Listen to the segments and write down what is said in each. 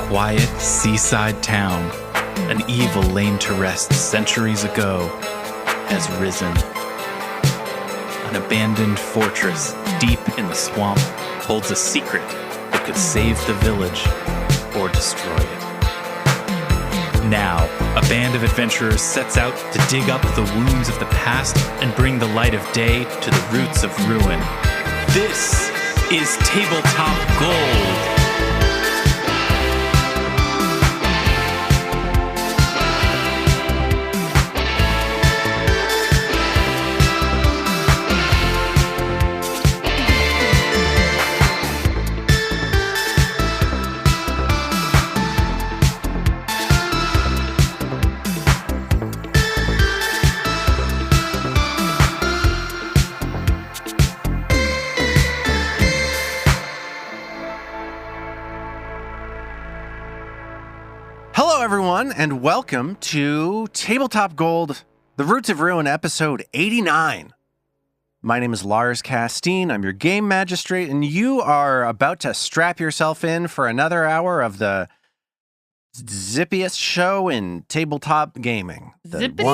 quiet seaside town, an evil laid to rest centuries ago, has risen. An abandoned fortress deep in the swamp holds a secret that could save the village or destroy it. Now, a band of adventurers sets out to dig up the wounds of the past and bring the light of day to the roots of ruin. This is Tabletop Gold. Hello, everyone, and welcome to Tabletop Gold, The Roots of Ruin, episode 89. My name is Lars Casteen. I'm your game magistrate, and you are about to strap yourself in for another hour of the zippiest show in tabletop gaming. Zippity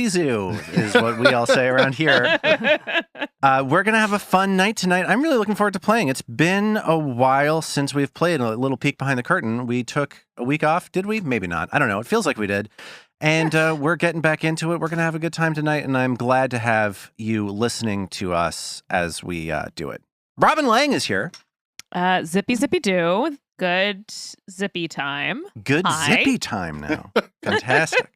zoo is what we all say around here. We're going to have a fun night tonight. I'm really looking forward to playing. It's been a while since we've played. A little peek behind the curtain. We took a week off, did we? Maybe not. I don't know. It feels like we did. And we're getting back into it. We're going to have a good time tonight, and I'm glad to have you listening to us as we do it. Robin Lange is here. Zippy do. Good zippy time. Good zippy time now. Fantastic.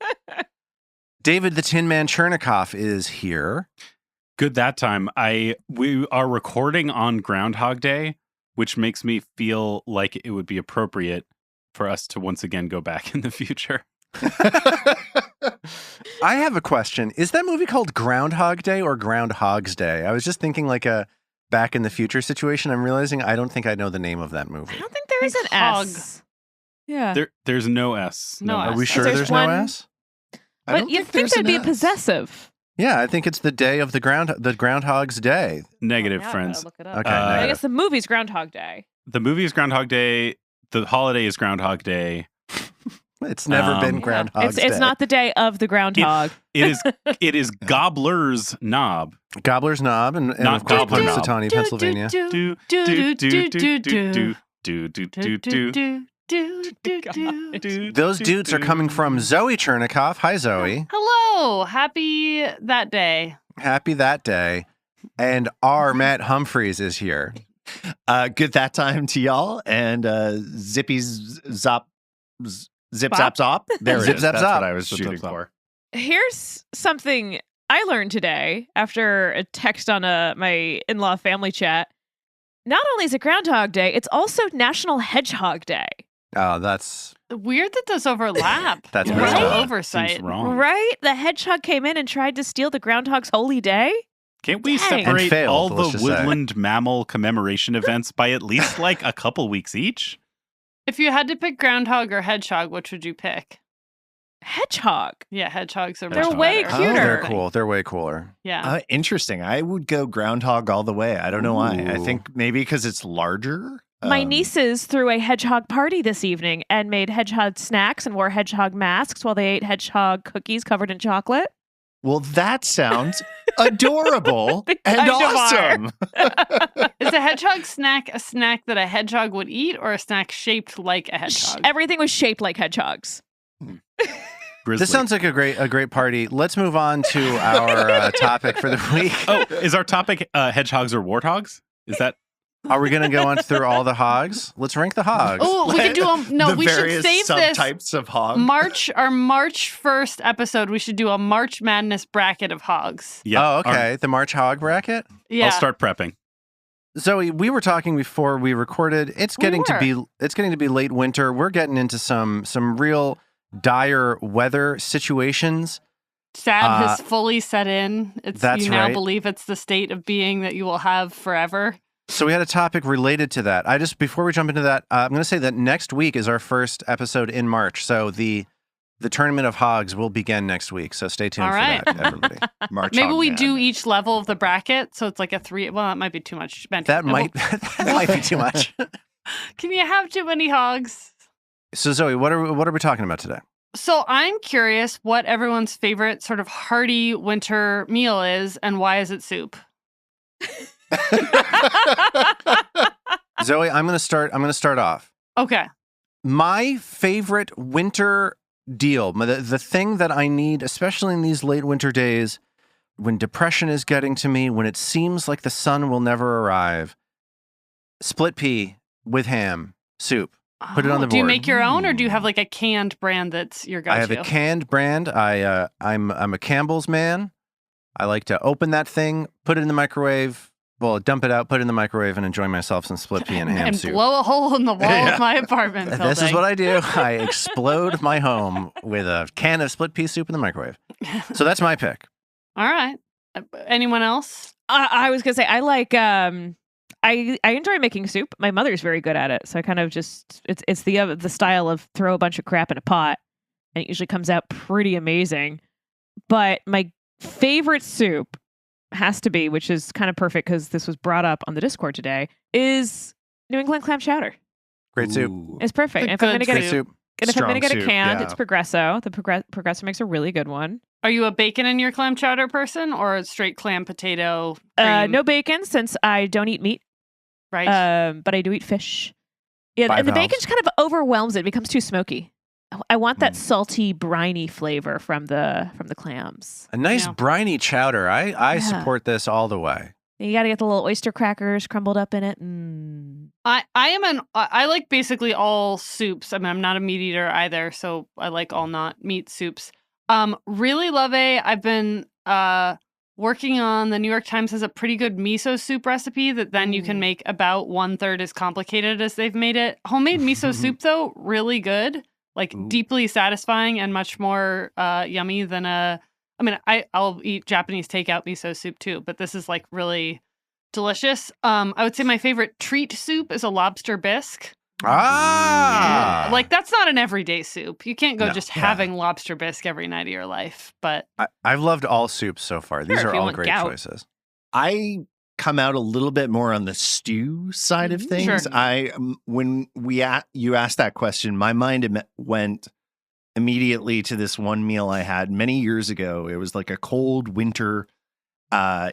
David the Tin Man Chernicoff is here. Good that time. We are recording on Groundhog Day, which makes me feel like it would be appropriate for us to once again go back in the future. I have a question. Is that movie called Groundhog Day or Groundhog's Day? I was just thinking like a back in the future situation. I'm realizing I don't think I know the name of that movie. I don't think there is an S. Yeah. There's no S. No Are S. we sure there's no S? But you'd think that'd be possessive. Yeah, I think it's the day of the Groundhog's Day. Negative, Now I friends. gotta look it up. Okay, I negative. guess the movie's Groundhog Day. The movie is Groundhog Day. The holiday is Groundhog Day. It's never been Groundhog's Day. It's not the day of the groundhog. It is Gobbler's Knob. Gobbler's Knob and Not of course Gobbler Knob. Punxsutawney, Pennsylvania. Those dudes are coming from Zoe Chernicoff. Hi, Zoe. Hello. Happy that day. Happy that day. And our Matt Humphreys is here. Good that time to y'all. And zip zap zop. There Zip, it is. zap, That's zop. what I was Zip, shooting zap, zap. for. Here's something I learned today after a text on my in-law family chat. Not only is it Groundhog Day, it's also National Hedgehog Day. Oh, that's Weird that those overlap. That's What messed an up. oversight. Seems wrong. Right? The hedgehog came in and tried to steal the groundhog's holy day? Can't we Dang. And separate failed, all let's the just say. woodland mammal commemoration events by at least like a couple weeks each? If you had to pick groundhog or hedgehog, which would you pick? Hedgehog. Yeah, hedgehogs are They're much way better. cuter. They're cool. They're way cooler. Yeah. Interesting. I would go groundhog all the way. I don't know why. I Ooh. think maybe because it's larger. My nieces threw a hedgehog party this evening and made hedgehog snacks and wore hedgehog masks while they ate hedgehog cookies covered in chocolate. Well, that sounds adorable They and kind of awesome. Is a hedgehog snack a snack that a hedgehog would eat or a snack shaped like a hedgehog? Everything was shaped like hedgehogs. Grizzly. This sounds like a great party. Let's move on to our topic for the week. Oh, is our topic hedgehogs or warthogs? Is that? Are we going to go on through all the hogs? Let's rank the hogs. Oh, we could do the we should various save this. subtypes of hog. Our March 1st episode, we should do a March Madness bracket of hogs. Yeah. Oh, okay. The March hog bracket. Yeah. I'll start prepping. Zoe, we were talking before we recorded. It's getting to be late winter. We're getting into some real dire weather situations. Sad has fully set in. That's you now right. believe it's the state of being that you will have forever. So we had a topic related to that. Before we jump into that, I'm going to say that next week is our first episode in March. So the tournament of hogs will begin next week. So stay tuned All for right. that, everybody. March Maybe hog we man. do each level of the bracket, so it's like a 3. Well, that might be too much. That might be too much. Can you have too many hogs? So Zoe, what are we talking about today? So I'm curious what everyone's favorite sort of hearty winter meal is, and why is it soup? Zoe, I'm going to start off. Okay. My favorite winter deal, the thing that I need, especially in these late winter days, when depression is getting to me, when it seems like the sun will never arrive, split pea with ham soup. Put it on the board. Do you make your own, or do you have like a canned brand that's your go-to? I have a canned brand. I'm a Campbell's man. I like to open that thing, put it in the microwave. Well, dump it out, put it in the microwave, and enjoy myself some split pea and ham and soup. blow a hole in the wall of my apartment building. This is what I do. I explode my home with a can of split pea soup in the microwave. So that's my pick. All right. Anyone else? I was gonna say I like. I enjoy making soup. My mother's very good at it, so I kind of just it's the style of throw a bunch of crap in a pot, and it usually comes out pretty amazing. But my favorite soup has to be, which is kind of perfect because this was brought up on the Discord today, is New England clam chowder. Great soup. It's perfect. The And if I'm good gonna get Great soup. and if I'm gonna Strong get a soup, canned, yeah. it's Progresso. The Progresso makes a really good one. Are you a bacon in your clam chowder person, or a straight clam potato? Cream? No bacon since I don't eat meat. Right. But I do eat fish. Yeah, and the Bivalves. bacon just kind of overwhelms it. It becomes too smoky. I want that salty, briny flavor from the clams. A nice Yeah. briny chowder. I Yeah. support this all the way. You got to get the little oyster crackers crumbled up in it. I like basically all soups. I mean, I'm not a meat eater either, so I like all not meat soups. Really love I've been working on, the New York Times has a pretty good miso soup recipe that then you can make about 1/3 as complicated as they've made it. Homemade miso soup, though, really good. Like deeply satisfying and much more yummy than I'll eat Japanese takeout miso soup too, but this is like really delicious. I would say my favorite treat soup is a lobster bisque. Like that's not an everyday soup. You can't go No. just having lobster bisque every night of your life. But I've loved all soups so far. These Sure, if are you all want great gout. choices. I come out a little bit more on the stew side of things. Sure. When you asked that question, my mind went immediately to this one meal I had many years ago. It was like a cold winter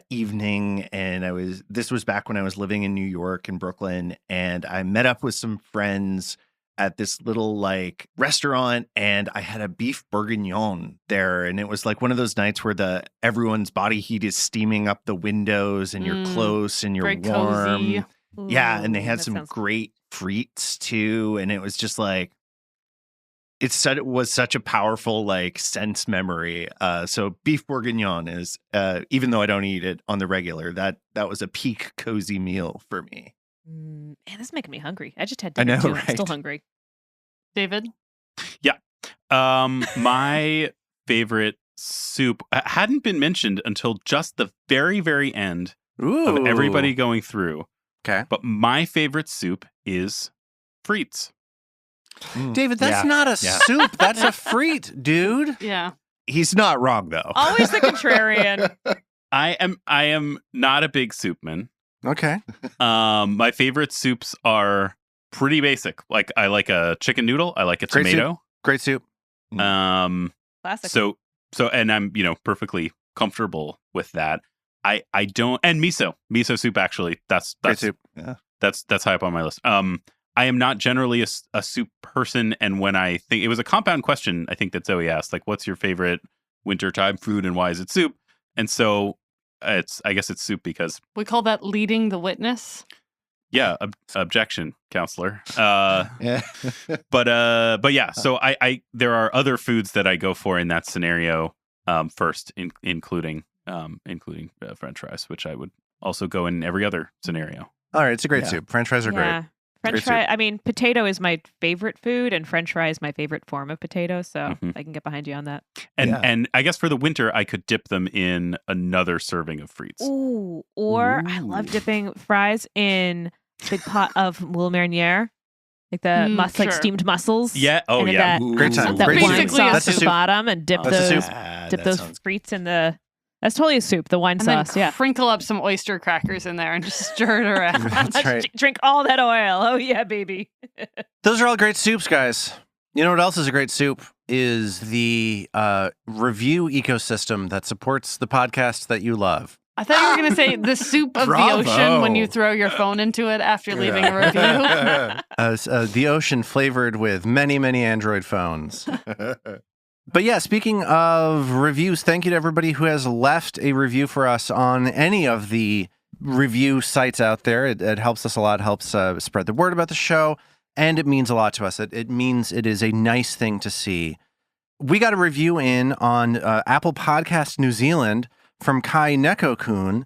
evening, and this was back when I was living in New York in Brooklyn, and I met up with some friends at this little like restaurant, and I had a beef bourguignon there, and it was like one of those nights where everyone's body heat is steaming up the windows, and you're close and you're very warm. cozy. Yeah, and they had that some sounds- great frites too, and it was just like it was such a powerful like sense memory. So beef bourguignon is even though I don't eat it on the regular, that was a peak cozy meal for me. Man, this is making me hungry. I just had I dinner know, too. I'm right? still hungry. David? My favorite soup hadn't been mentioned until just the very, very end of everybody going through. Okay. But my favorite soup is frites. David, that's Yeah. not a Yeah. soup. That's a frite, dude. Yeah. He's not wrong though. Always the contrarian. I am not a big soupman. Okay. My favorite soups are pretty basic. Like I like a chicken noodle. I like a Great soup. tomato. Great soup. Classic. So and I'm perfectly comfortable with that. I don't, and miso soup actually that's Great soup. that's high up on my list. I am not generally a soup person, and when I think it was a compound question, I think that Zoe asked, like, what's your favorite wintertime food and why is it soup? And so I guess it's soup because We call that leading the witness. objection, counselor. Yeah. But yeah, so I there are other foods that I go for in that scenario first, including French fries, which I would also go in every other scenario. All right, it's a great Yeah. soup. French fries are great. Yeah. French Great fry. soup. I mean, potato is my favorite food, and French fry is my favorite form of potato. So Mhm. I can get behind you on that. And Yeah. and I guess for the winter, I could dip them in another serving of frites. Ooh, or I love Ooh. dipping fries in a big pot of moule mariniere, like the like sure. steamed mussels. Yeah. Oh and then yeah. that, Great time. that Great wine soup. Basically a sauce soup. bottom, and dip That's a those soup. dip those frites in the That's totally a soup. The wine And sauce. then Yeah. crinkle up some oyster crackers in there and just stir it around. That's right. Drink all that oil. Oh yeah, baby. Those are all great soups, guys. You know what else is a great soup? Is the review ecosystem that supports the podcast that you love. I thought you were going to say the soup of Bravo. the ocean when you throw your phone into it after leaving a review. The ocean flavored with many, many Android phones. But yeah, speaking of reviews, thank you to everybody who has left a review for us on any of the review sites out there. It helps us a lot, helps spread the word about the show, and it means a lot to us. It means it is a nice thing to see. We got a review in on Apple Podcast New Zealand from Kai Neko-kun,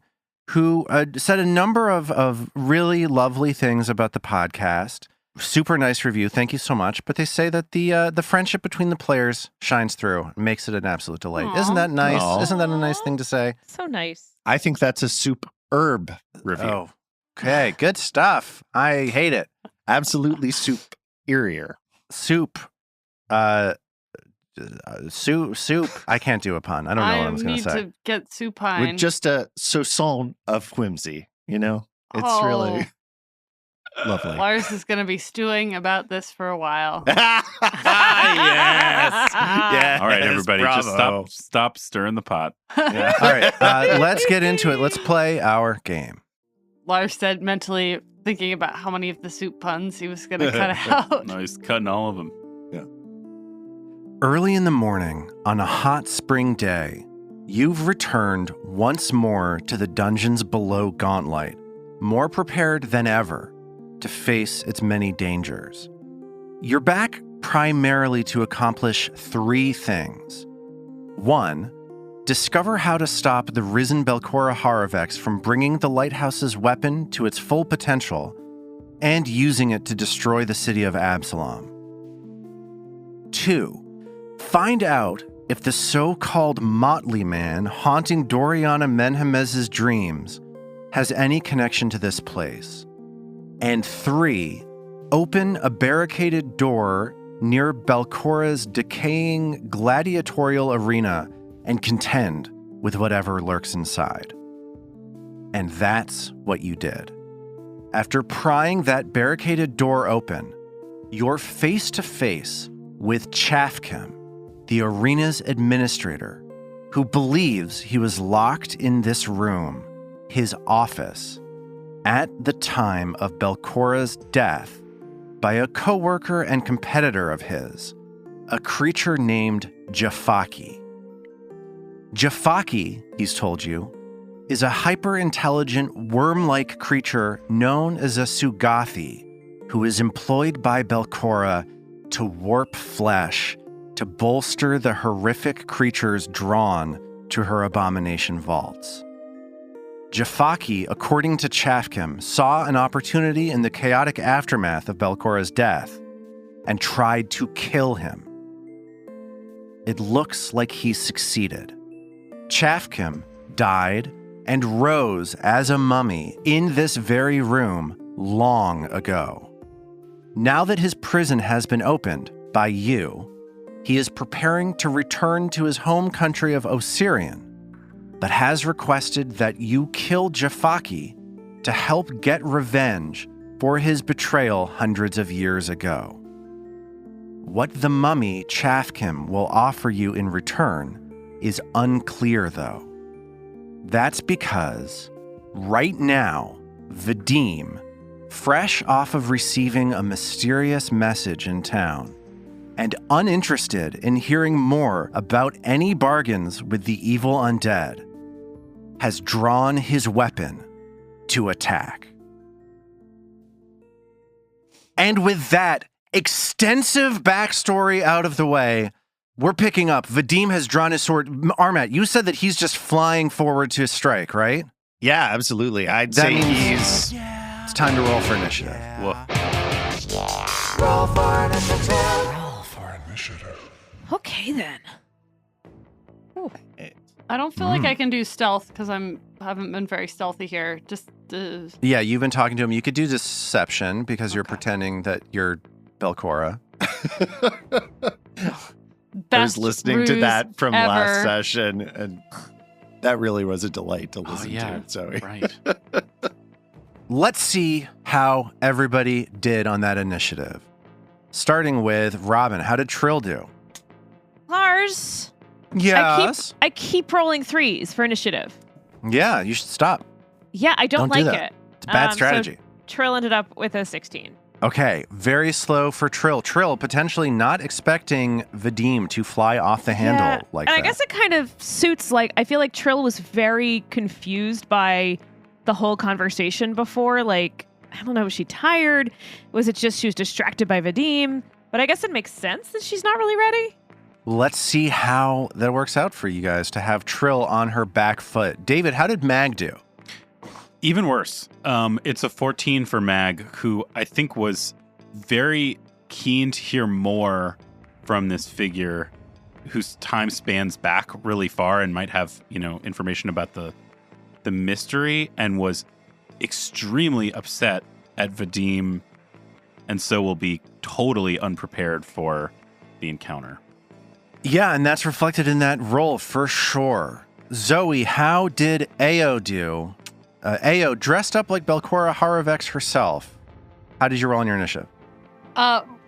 who said a number of really lovely things about the podcast. Super nice review. Thank you so much. But they say that the friendship between the players shines through, makes it an absolute delight. Aw. Isn't that nice? Aw. Isn't that a nice thing to say? So nice. I think that's a soup herb review. Oh, okay. Good stuff. I hate it. Absolutely soup-erier. Soup. Soup. I can't do a pun. I don't know what I was going need to say. to get supine. With just a sauce of whimsy, you know? It's really lovely. Lars is going to be stewing about this for a while. yes. Yes. All right, everybody, Bravo. just stop stirring the pot. Yeah. All right. Let's get into it. Let's play our game. Lars said mentally thinking about how many of the soup puns he was going to cut out. No, he's cutting all of them. Early in the morning, on a hot spring day, you've returned once more to the dungeons below Gauntlet, more prepared than ever to face its many dangers. You're back primarily to accomplish 3 things. 1, discover how to stop the risen Belcora Haravex from bringing the lighthouse's weapon to its full potential and using it to destroy the city of Absalom. 2, find out if the so-called Motley Man haunting Doriana Menhemez's dreams has any connection to this place. And 3, open a barricaded door near Belcora's decaying gladiatorial arena and contend with whatever lurks inside. And that's what you did. After prying that barricaded door open, you're face to face with Chafkim, the arena's administrator, who believes he was locked in this room, his office, at the time of Belcora's death by a coworker and competitor of his, a creature named Jafaki. Jafaki, he's told you, is a hyper-intelligent worm-like creature known as a Sugathi, who is employed by Belcora to warp flesh to bolster the horrific creatures drawn to her Abomination vaults. Jafaki, according to Chafkim, saw an opportunity in the chaotic aftermath of Belcora's death and tried to kill him. It looks like he succeeded. Chafkim died and rose as a mummy in this very room long ago. Now that his prison has been opened by you, he is preparing to return to his home country of Osirian, but has requested that you kill Jafaki to help get revenge for his betrayal hundreds of years ago. What the mummy Chafkim will offer you in return is unclear, though. That's because, right now, Vadim, fresh off of receiving a mysterious message in town, and uninterested in hearing more about any bargains with the evil undead, has drawn his weapon to attack. And with that extensive backstory out of the way, we're picking up. Vadim has drawn his sword. Armat, you said that he's just flying forward to strike, right? Yeah, absolutely. I'd That say means- he's... It's time to roll for initiative. Woof. Roll for initiative. Okay then. I don't feel like I can do stealth because haven't been very stealthy here. Just Yeah, you've been talking to him. You could do deception because you're pretending that you're Belcora. I was best listening to ruse that from ever. last session, and That really was a delight to Oh, listen yeah. to. Sorry. Right. Let's see how everybody did on that initiative. Starting with Robin, how did Trill do? Lars, Yes. I keep rolling 3s for initiative. Yeah, you should stop. Yeah, I don't Don't do like that. it. It's a bad So strategy. Trill ended up with a 16. Okay, very slow for Trill. Trill potentially not expecting Vadim to fly off the handle like and that. I guess it kind of suits, like, I feel like Trill was very confused by the whole conversation before. Like, I don't know, was she tired? Was it just she was distracted by Vadim? But I guess it makes sense that she's not really ready. Let's see how that works out for you guys to have Trill on her back foot. David, how did Mag do? Even worse. It's a 14 for Mag, who I think was very keen to hear more from this figure whose time spans back really far and might have, information about the mystery, and was extremely upset at Vadim, and so will be totally unprepared for the encounter. Yeah, and that's reflected in that roll for sure. Zoe, how did Ao do? Ao, dressed up like Belcora Haravex herself. How did you roll on your initiative?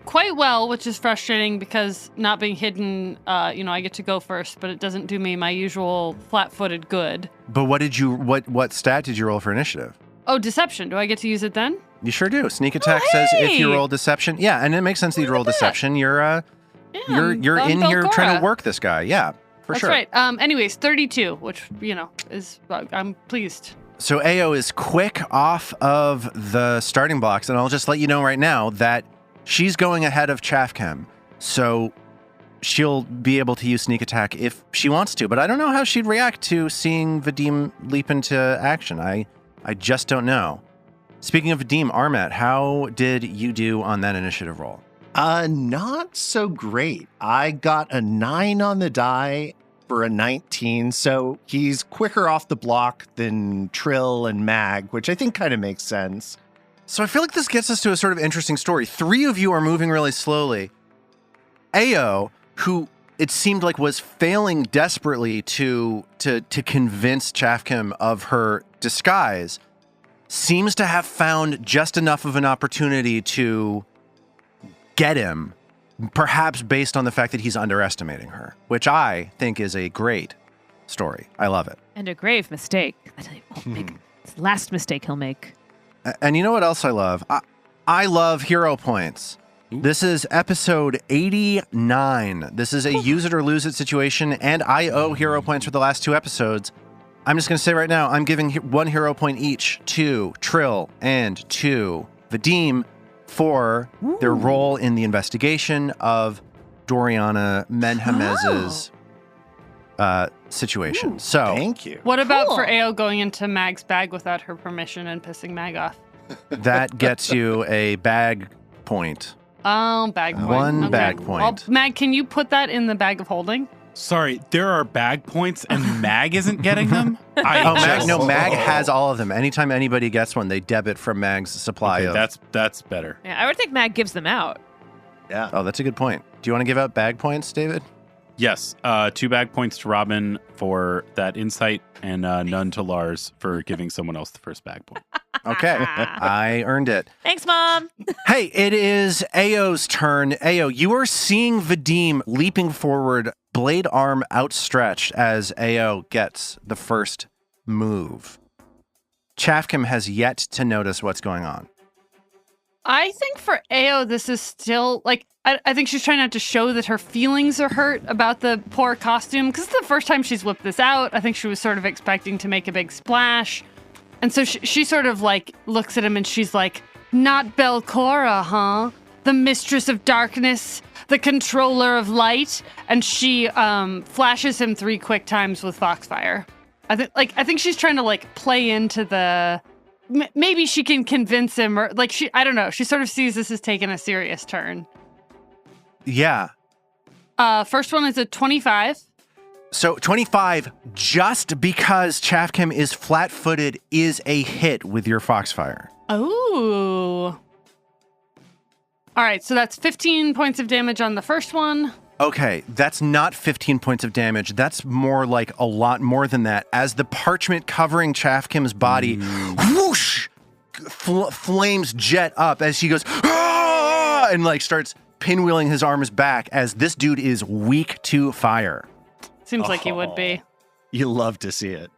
Quite well, which is frustrating because not being hidden, I get to go first, but it doesn't do me my usual flat-footed good. But what stat did you roll for initiative? Oh, deception. Do I get to use it then? You sure do. Sneak attack says if you hey! roll deception. Yeah, and it makes sense that you'd Look roll at that. deception. You're Yeah, I'm in here trying Belcora. to work this guy. Yeah, for That's sure. right. Anyways, 32, which, is, I'm pleased. So Ao is quick off of the starting blocks, and I'll just let you know right now that she's going ahead of Chaffcam, so she'll be able to use sneak attack if she wants to. But I don't know how she'd react to seeing Vadim leap into action. I just don't know. Speaking of Vadim, Armat, how did you do on that initiative roll? Not so great. I got a 9 on the die for a 19, so he's quicker off the block than Trill and Mag, which I think kind of makes sense. So I feel like this gets us to a sort of interesting story. 3 of you are moving really slowly. Ao, who it seemed like was failing desperately to convince Chaffcam of her disguise, seems to have found just enough of an opportunity to get him, perhaps based on the fact that he's underestimating her, which I think is a great story. I love it. And a grave mistake that he won't make. It's the last mistake he'll make. And you know what else I love? I love hero points. This is episode 89. This is a use it or lose it situation, and I owe hero points for the last 2 episodes. I'm just going to say right now, I'm giving 1 hero point each to Trill and to Vadim for their role in the investigation of Doriana Menhamez's situation. So Thank you. What about for Cool. Ao going into Mag's bag without her permission and pissing Mag off? that gets you a bag point. Oh, bag point. 1 Okay. bag point. Mag, can you put that in the bag of holding? Sorry, there are bag points and Mag isn't getting them? Mag has all of them. Anytime anybody gets one, they debit from Mag's supply Okay, of. that's better. Yeah, I would think Mag gives them out. Yeah. Oh, that's a good point. Do you want to give out bag points, David? Yes, 2 bag points to Robin for that insight, and none to Lars for giving someone else the first bag point. Okay, I earned it. Thanks, Mom. Hey, it is Ao's turn. Ao, you are seeing Vadim leaping forward, blade arm outstretched as Ao gets the first move. Chaffcam has yet to notice what's going on. I think for Ao, this is still like I think she's trying not to show that her feelings are hurt about the poor costume because it's the first time she's whipped this out. I think she was sort of expecting to make a big splash, and so she sort of like looks at him and she's like, "Not Belcora, huh? The mistress of darkness, the controller of light," and she flashes him 3 quick times with Foxfire. I think she's trying to like play into the. Maybe she can convince him, or like I don't know. She sort of sees this as taking a serious turn. Yeah. First one is a 25. So 25, just because Chaffcam is flat-footed, is a hit with your Foxfire. Oh. All right, so that's 15 points of damage on the first one. Okay, that's not 15 points of damage. That's more like a lot more than that. As the parchment covering Chafkim's body, whoosh, flames jet up as he goes, "Ah!" and like starts pinwheeling his arms back as this dude is weak to fire. Seems like he would be. You love to see it.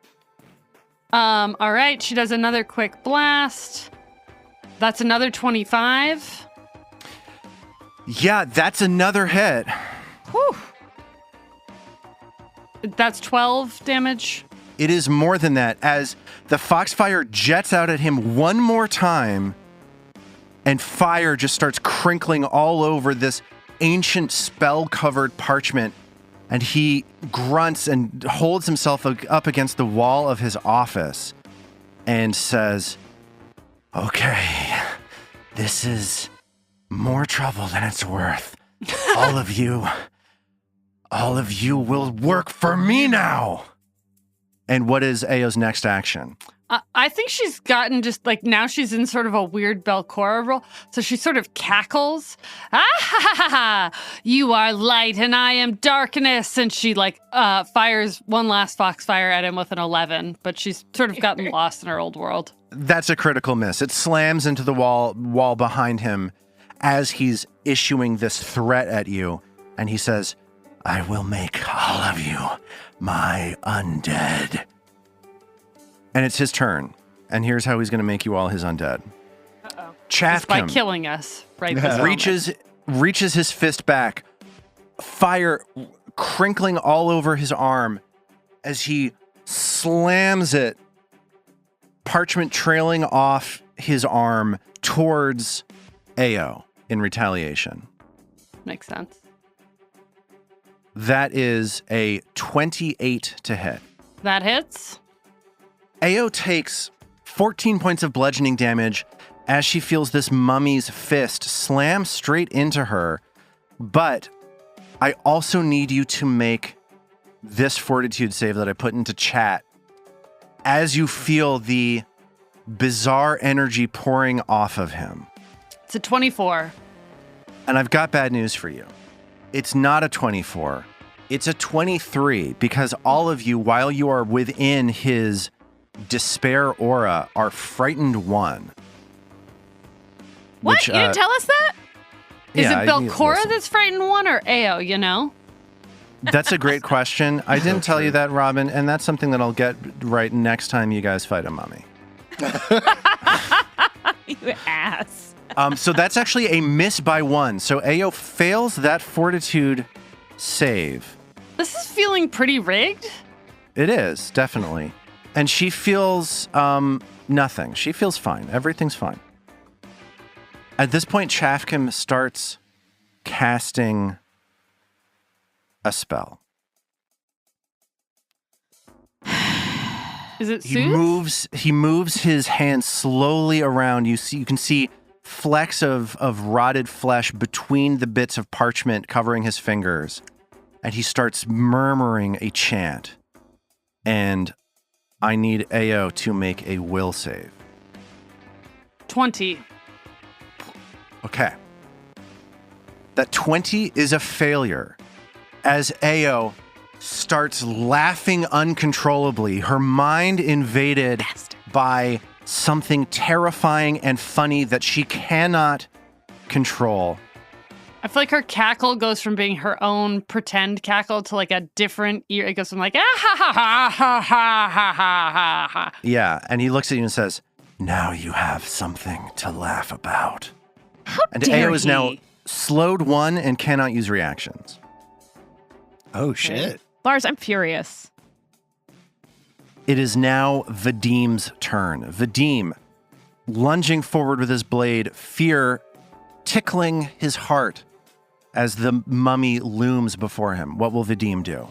All right, she does another quick blast. That's another 25. Yeah, that's another hit. Whew. That's 12 damage. It is more than that as the foxfire jets out at him one more time and fire just starts crinkling all over this ancient spell-covered parchment, and he grunts and holds himself up against the wall of his office and says, "Okay, this is more trouble than it's worth. All of you will work for me now." And what is Ao's next action? I think she's gotten just like now she's in sort of a weird Belcora role. So she sort of cackles. Ah ha ha ha ha! You are light and I am darkness. And she like fires one last foxfire at him with an 11. But she's sort of gotten lost in her old world. That's a critical miss. It slams into the wall behind him as he's issuing this threat at you. And he says, "I will make all of you my undead." And it's his turn. And here's how he's going to make you all his undead. Uh-oh. Just by Chafkim killing us right this moment. reaches his fist back, fire crinkling all over his arm as he slams it, parchment trailing off his arm towards Ao in retaliation. Makes sense. That is a 28 to hit. That hits. Ao takes 14 points of bludgeoning damage as she feels this mummy's fist slam straight into her. But I also need you to make this fortitude save that I put into chat as you feel the bizarre energy pouring off of him. It's a 24. And I've got bad news for you. It's not a 24. It's a 23 because all of you, while you are within his despair aura, are frightened 1. What? Which, You didn't tell us that? Is yeah, it Belcora listen. that's frightened 1 or Ao, you know? That's a great question. I didn't tell you that, Robin, and that's something that I'll get right next time you guys fight a mummy. You ass. So that's actually a miss by 1. So Ao fails that fortitude save. This is feeling pretty rigged. It is, definitely. And she feels nothing. She feels fine. Everything's fine. At this point, Chafkim starts casting a spell. Is it He Soothe? moves his hand slowly around. You can see flecks of rotted flesh between the bits of parchment covering his fingers. And he starts murmuring a chant. And I need Ao to make a will save. 20. Okay. That 20 is a failure as Ao starts laughing uncontrollably, her mind invaded by something terrifying and funny that she cannot control. I feel like her cackle goes from being her own pretend cackle to like a different ear. It goes from like, ah ha ha ha ha ha ha ha ha. Yeah, and he looks at you and says, "Now you have something to laugh about." How And dare Ao is now he? slowed 1 and cannot use reactions. Oh, shit. Lars, I'm furious. It is now Vadim's turn. Vadim, lunging forward with his blade, fear tickling his heart as the mummy looms before him. What will Vadim do?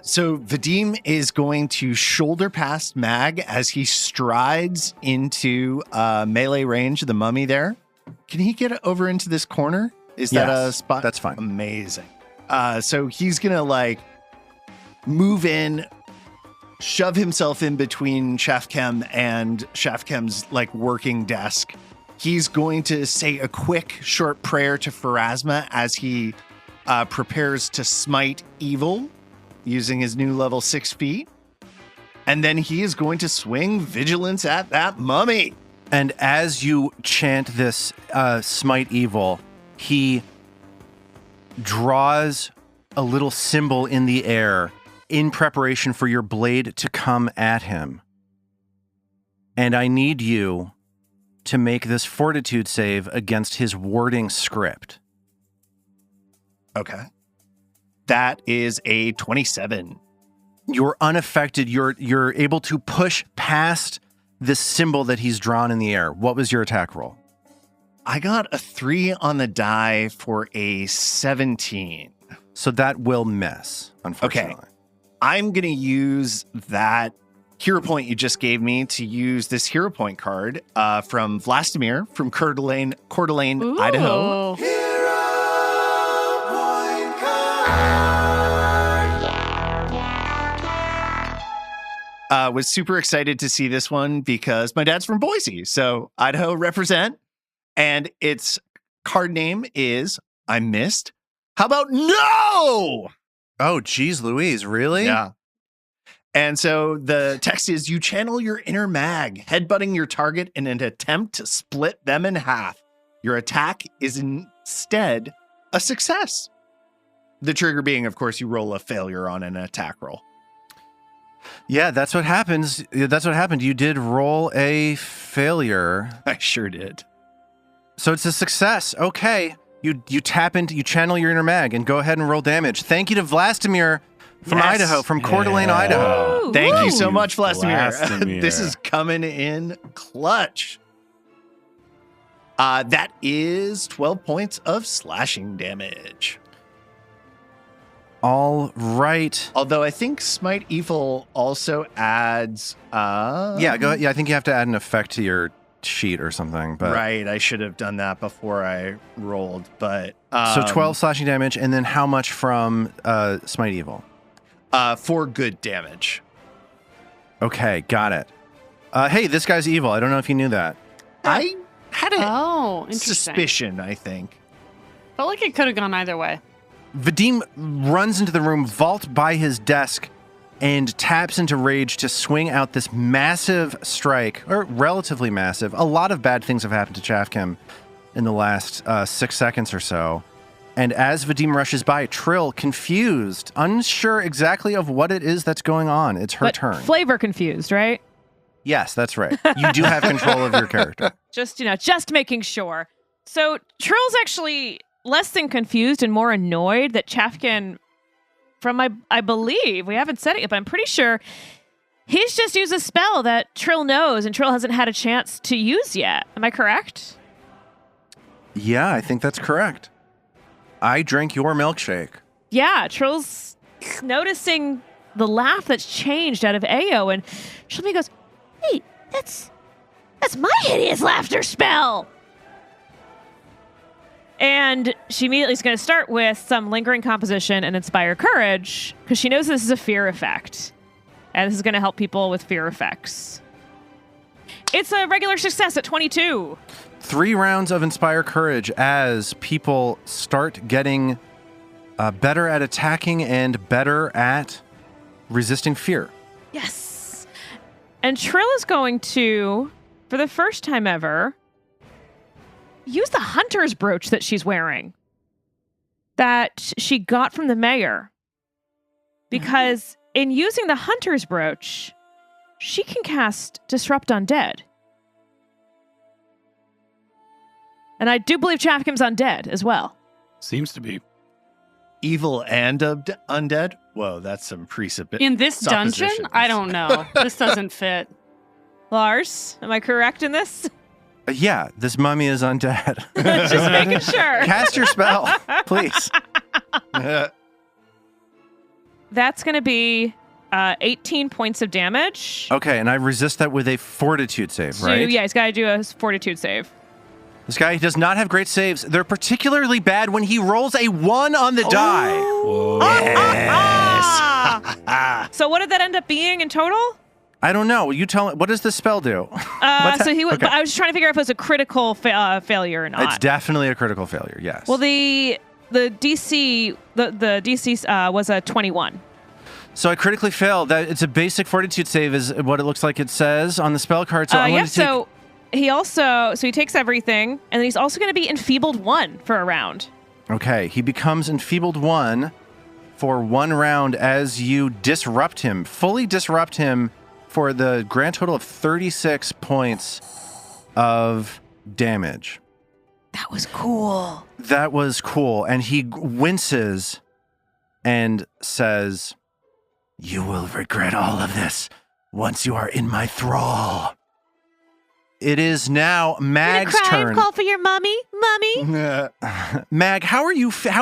So Vadim is going to shoulder past Mag as he strides into melee range of the mummy there. Can he get over into this corner? Is that a Yes, spot? that's fine. Amazing. So he's going to like move in, shove himself in between Chafkem and Chafkem's like working desk. He's going to say a quick short prayer to Pharasma as he prepares to smite evil using his new level 6 feet. And then he is going to swing vigilance at that mummy. And as you chant this smite evil, he draws a little symbol in the air in preparation for your blade to come at him. And I need you to make this fortitude save against his warding script. Okay. That is a 27. You're unaffected. You're able to push past this symbol that he's drawn in the air. What was your attack roll? I got a 3 on the die for a 17. So that will miss, unfortunately. Okay. I'm going to use that hero point you just gave me to use this hero point card from Vlastimir from Coeur d'Alene, Idaho. Hero point card. Was super excited to see this one because my dad's from Boise, so Idaho represent. And its card name is I Missed. How about No? Oh, geez, Louise, really? Yeah. And so the text is you channel your inner mag, headbutting your target in an attempt to split them in half. Your attack is instead a success. The trigger being, of course, you roll a failure on an attack roll. Yeah, that's what happens. That's what happened. You did roll a failure. I sure did. So it's a success. Okay. You channel your inner mag and go ahead and roll damage. Thank you to Vlastimir from Yes. Idaho, from Coeur d'Alene, Idaho. Ooh, Thank woo. you so much, Vlastimir. Vlastimir. This is coming in clutch. That is 12 points of slashing damage. All right. Although I think Smite Evil also adds... Yeah, go ahead. Yeah, I think you have to add an effect to your sheet or something. But Right, I should have done that before I rolled, but... So 12 slashing damage, and then how much from Smite Evil? 4 good damage. Okay, got it. Hey, this guy's evil. I don't know if you knew that. I had a Oh, interesting. suspicion, I think. Felt like it could have gone either way. Vadim runs into the room, vaults by his desk, and taps into rage to swing out this massive strike, or relatively massive. A lot of bad things have happened to Chafkim in the last 6 seconds or so. And as Vadim rushes by, Trill, confused, unsure exactly of what it is that's going on. It's her But turn. flavor confused, right? Yes, that's right. You do have control of your character. Just making sure. So Trill's actually less than confused and more annoyed that Chafkin, I believe, we haven't said it yet, but I'm pretty sure he's just used a spell that Trill knows and Trill hasn't had a chance to use yet. Am I correct? Yeah, I think that's correct. I drank your milkshake. Yeah, Trill's noticing the laugh that's changed out of Ao, and Shelby goes, "Hey, that's my hideous laughter spell." And she immediately is going to start with some lingering composition and inspire courage because she knows this is a fear effect, and this is going to help people with fear effects. It's a regular success at 22. 3 rounds of Inspire Courage as people start getting better at attacking and better at resisting fear. Yes. And Trill is going to, for the first time ever, use the hunter's brooch that she's wearing that she got from the mayor. Because in using the hunter's brooch, she can cast Disrupt Undead. And I do believe Chafkim's undead as well. Seems to be. Evil and undead? Whoa, that's some precipit. In this dungeon? suppositions. I don't know. This doesn't fit. Lars, am I correct in this? Yeah, this mummy is undead. Just making sure. Cast your spell, please. That's going to be 18 points of damage. Okay, and I resist that with a fortitude save, So, right? yeah, he's got to do a fortitude save. This guy does not have great saves. They're particularly bad when he rolls a 1 on the die. Whoa. Ah! So what did that end up being in total? I don't know. You tell me. What does this spell do? What's So that? Okay. I was just trying to figure out if it was a critical failure or not. It's definitely a critical failure, yes. Well, the the DC was a 21. So I critically failed. That it's a basic fortitude save, is what it looks like it says on the spell card. So I'm going to take. So he takes everything, and then he's also going to be enfeebled 1 for a round. Okay, he becomes enfeebled 1 for 1 round as you fully disrupt him for the grand total of 36 points of damage. That was cool. That was cool. And he winces and says, "You will regret all of this once you are in my thrall." It is now Mag's turn. Call for your mummy, Mag, how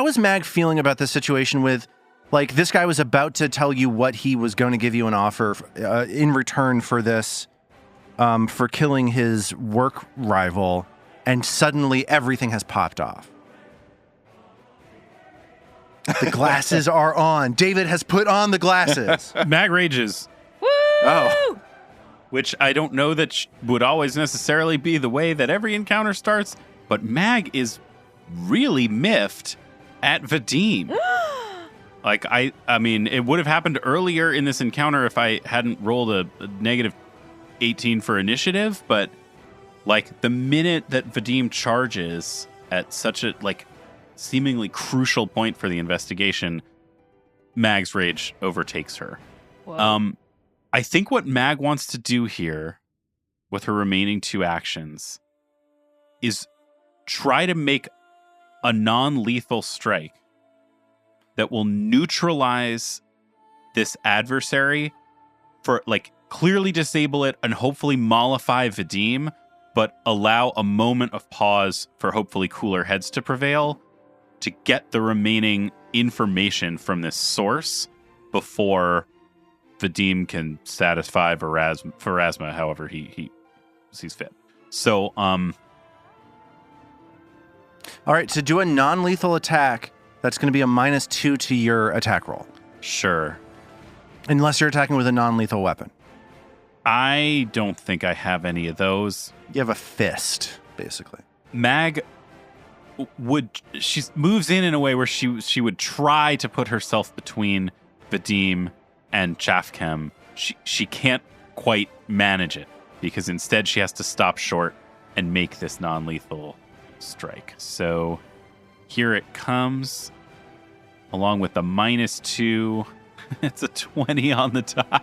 is Mag feeling about this situation with, like, this guy was about to tell you what he was going to give you an offer in return for this, for killing his work rival, and suddenly everything has popped off. The glasses are on. David has put on the glasses. Mag rages. Woo! Oh. Which I don't know that would always necessarily be the way that every encounter starts, but Mag is really miffed at Vadim. Like, I mean, it would have happened earlier in this encounter if I hadn't rolled a negative 18 for initiative, but, like, the minute that Vadim charges at such a, like, seemingly crucial point for the investigation, Mag's rage overtakes her. Whoa. I think what Mag wants to do here with her remaining 2 actions is try to make a non-lethal strike that will neutralize this adversary for, like, clearly disable it and hopefully mollify Vadim, but allow a moment of pause for hopefully cooler heads to prevail to get the remaining information from this source before Vadim can satisfy Pharasma however he sees fit. So, All right, to do a non-lethal attack, that's going to be a -2 to your attack roll. Sure. Unless you're attacking with a non-lethal weapon. I don't think I have any of those. You have a fist, basically. Mag she moves in a way where she would try to put herself between Vadim and Chafkem. She can't quite manage it because instead she has to stop short and make this non-lethal strike. So here it comes, along with the -2. It's a 20 on the die.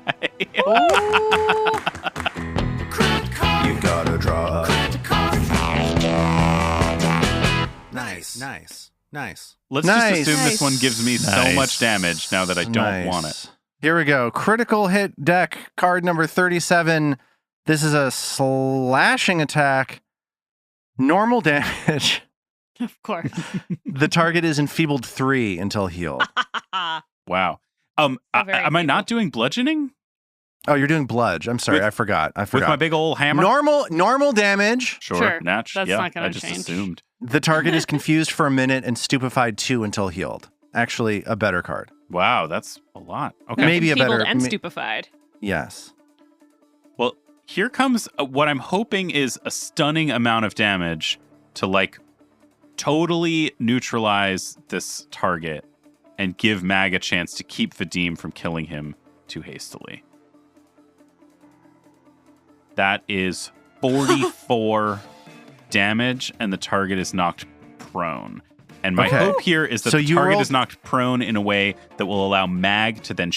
You gotta draw. Nice. Let's just assume this one gives me so much damage now that I don't want it. Here we go. Critical hit deck, card number 37. This is a slashing attack. Normal damage. Of course. The target is enfeebled 3 until healed. Wow. Am I not doing bludgeoning? Oh, you're doing bludge. I'm sorry. I forgot. With my big old hammer? Normal damage. Sure. Natch. That's yeah, not gonna I just change. assumed. The target is confused for a minute and stupefied 2 until healed. Actually, a better card. Wow, that's a lot. Okay. Maybe a Enfeebled better. and stupefied. Yes. Well, here comes what I'm hoping is a stunning amount of damage to, like, totally neutralize this target and give Mag a chance to keep Vadim from killing him too hastily. That is 44 damage, and the target is knocked prone. And my hope here is that So the you target rolled- is knocked prone in a way that will allow Mag to then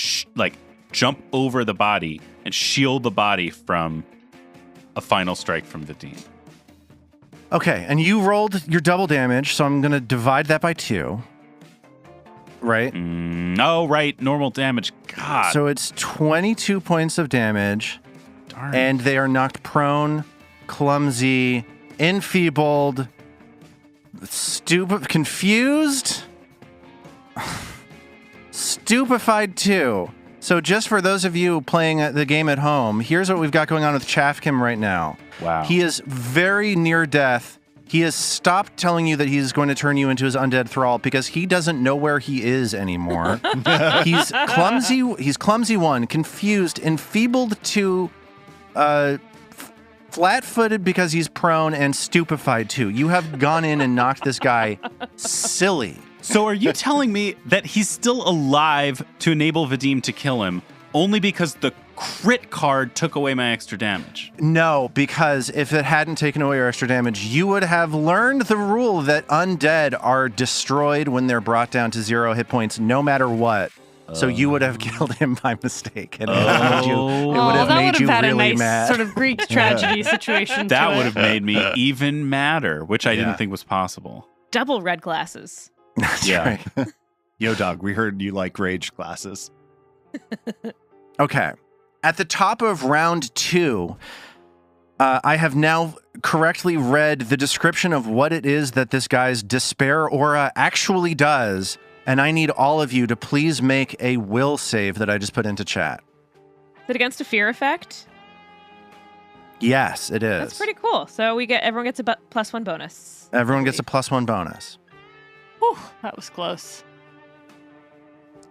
jump over the body and shield the body from a final strike from Vadim. Okay, and you rolled your double damage, so I'm going to divide that by 2. Right? Oh, right. Normal damage. God. So it's 22 points of damage, Darn. and they are knocked prone, clumsy, enfeebled, confused, stupefied 2. So just for those of you playing the game at home, here's what we've got going on with Chafkem right now. Wow. He is very near death. He has stopped telling you that he's going to turn you into his undead thrall because he doesn't know where he is anymore. He's clumsy. He's clumsy 1, confused, enfeebled 2, flat-footed because he's prone, and stupefied 2. You have gone in and knocked this guy silly. So are you telling me that he's still alive to enable Vadim to kill him only because the crit card took away my extra damage? No, because if it hadn't taken away your extra damage, you would have learned the rule that undead are destroyed when they're brought down to 0 hit points, no matter what. So you would have killed him by mistake, and it would have made you had really a nice mad. sort of Greek tragedy situation. That to would it. have made me even madder, which I Yeah. didn't think was possible. Double red glasses. That's Yeah. right. Yo, dog, we heard you like rage glasses. Okay. At the top of round 2, I have now correctly read the description of what it is that this guy's despair aura actually does, and I need all of you to please make a will save that I just put into chat. Is it against a fear effect? Yes, it is. That's pretty cool. So everyone gets a +1 bonus. Everyone gets a +1 bonus. Whew, that was close.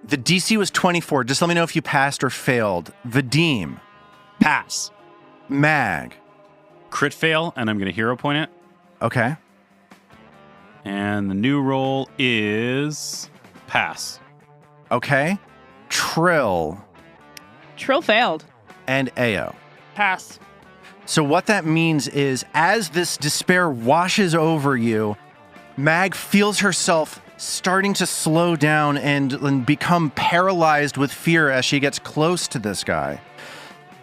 The DC was 24. Just let me know if you passed or failed. Vadim, Pass. Mag. Crit fail, and I'm going to hero point it. Okay. And the new roll is pass. Okay. Trill Trill failed. and Ao. Pass. So what that means is as this despair washes over you, Mag feels herself starting to slow down and become paralyzed with fear as she gets close to this guy,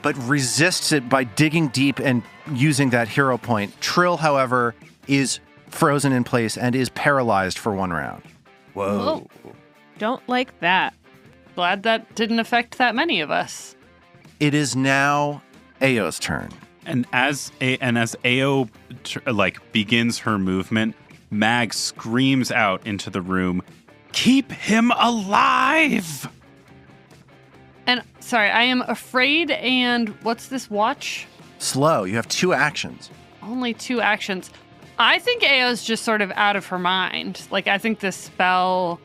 but resists it by digging deep and using that hero point. Trill, however, is frozen in place and is paralyzed for 1 round. Whoa. Don't like that. Glad that didn't affect that many of us. It is now Ao's turn. And as Ao begins her movement, Mag screams out into the room, "Keep him alive!" And sorry, I am afraid. And what's this watch? Slow. You have 2 actions. Only 2 actions. I think Ao's just sort of out of her mind. Like, I think this spell.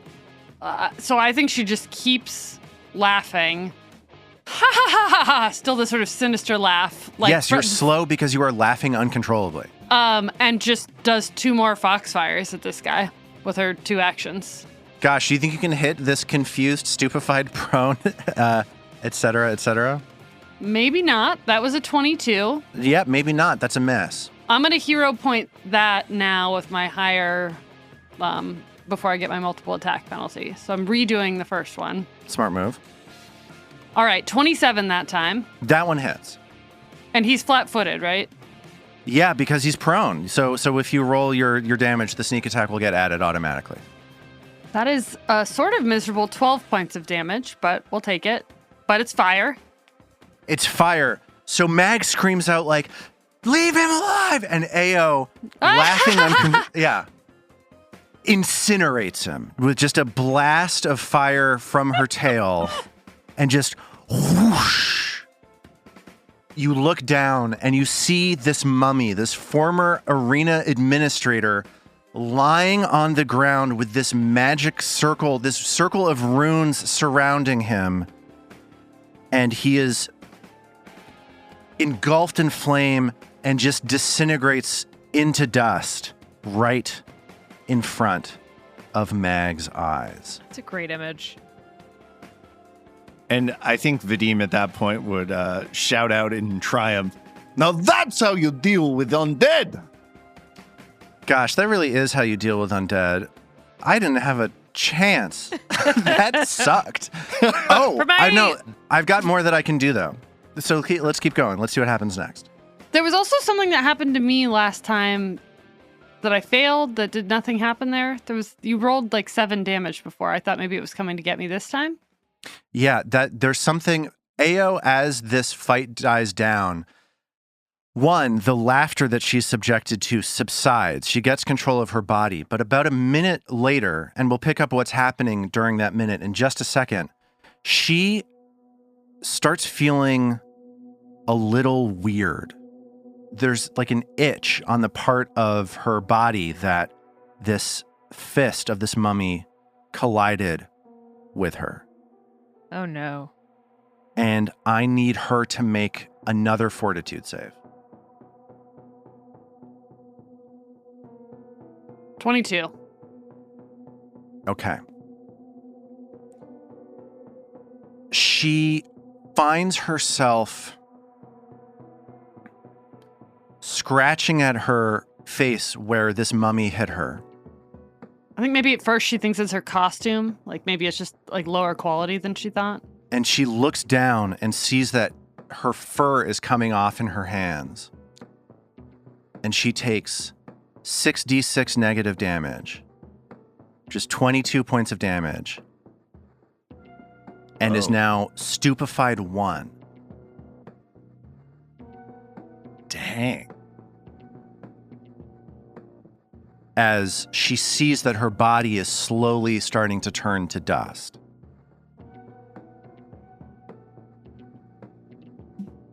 So I think she just keeps laughing. Ha ha ha ha ha! Still this sort of sinister laugh. Like, Yes, you're slow because you are laughing uncontrollably. and just does 2 more foxfires at this guy with her 2 actions. Gosh, do you think you can hit this confused, stupefied, prone, et cetera, et cetera? Maybe not. That was a 22. Yep, maybe not. That's a mess. I'm going to hero point that now with my higher, before I get my multiple attack penalty. So I'm redoing the first one. Smart move. All right, 27 that time. That one hits. And he's flat-footed, right? Yeah, because he's prone. So if you roll your damage, the sneak attack will get added automatically. That is a sort of miserable 12 points of damage, but we'll take it. But it's fire. It's fire. So Mag screams out like, "Leave him alive!" And Ao, laughing, incinerates him with just a blast of fire from her tail, and just whoosh. You look down and you see this mummy, this former arena administrator, lying on the ground with this magic circle, this circle of runes surrounding him. And he is engulfed in flame and just disintegrates into dust right in front of Mag's eyes. It's a great image. And I think Vadim at that point would shout out in triumph, "Now that's how you deal with undead!" Gosh, that really is how you deal with undead. I didn't have a chance. That sucked. Oh, I know. I've got more that I can do, though. So let's keep going. Let's see what happens next. There was also something that happened to me last time that I failed, that did nothing happen there. You rolled like 7 damage before. I thought maybe it was coming to get me this time. Yeah, there's something. Ao, as this fight dies down, one, the laughter that she's subjected to subsides. She gets control of her body. But about a minute later, and we'll pick up what's happening during that minute in just a second, she starts feeling a little weird. There's like an itch on the part of her body that this fist of this mummy collided with her. Oh no. And I need her to make another fortitude save. 22. Okay. She finds herself scratching at her face where this mummy hit her. I think maybe at first she thinks it's her costume. Like maybe it's just like lower quality than she thought. And she looks down and sees that her fur is coming off in her hands. And she takes 6d6 negative damage. Just 22 points of damage. And is now stupefied 1. Dang. As she sees that her body is slowly starting to turn to dust.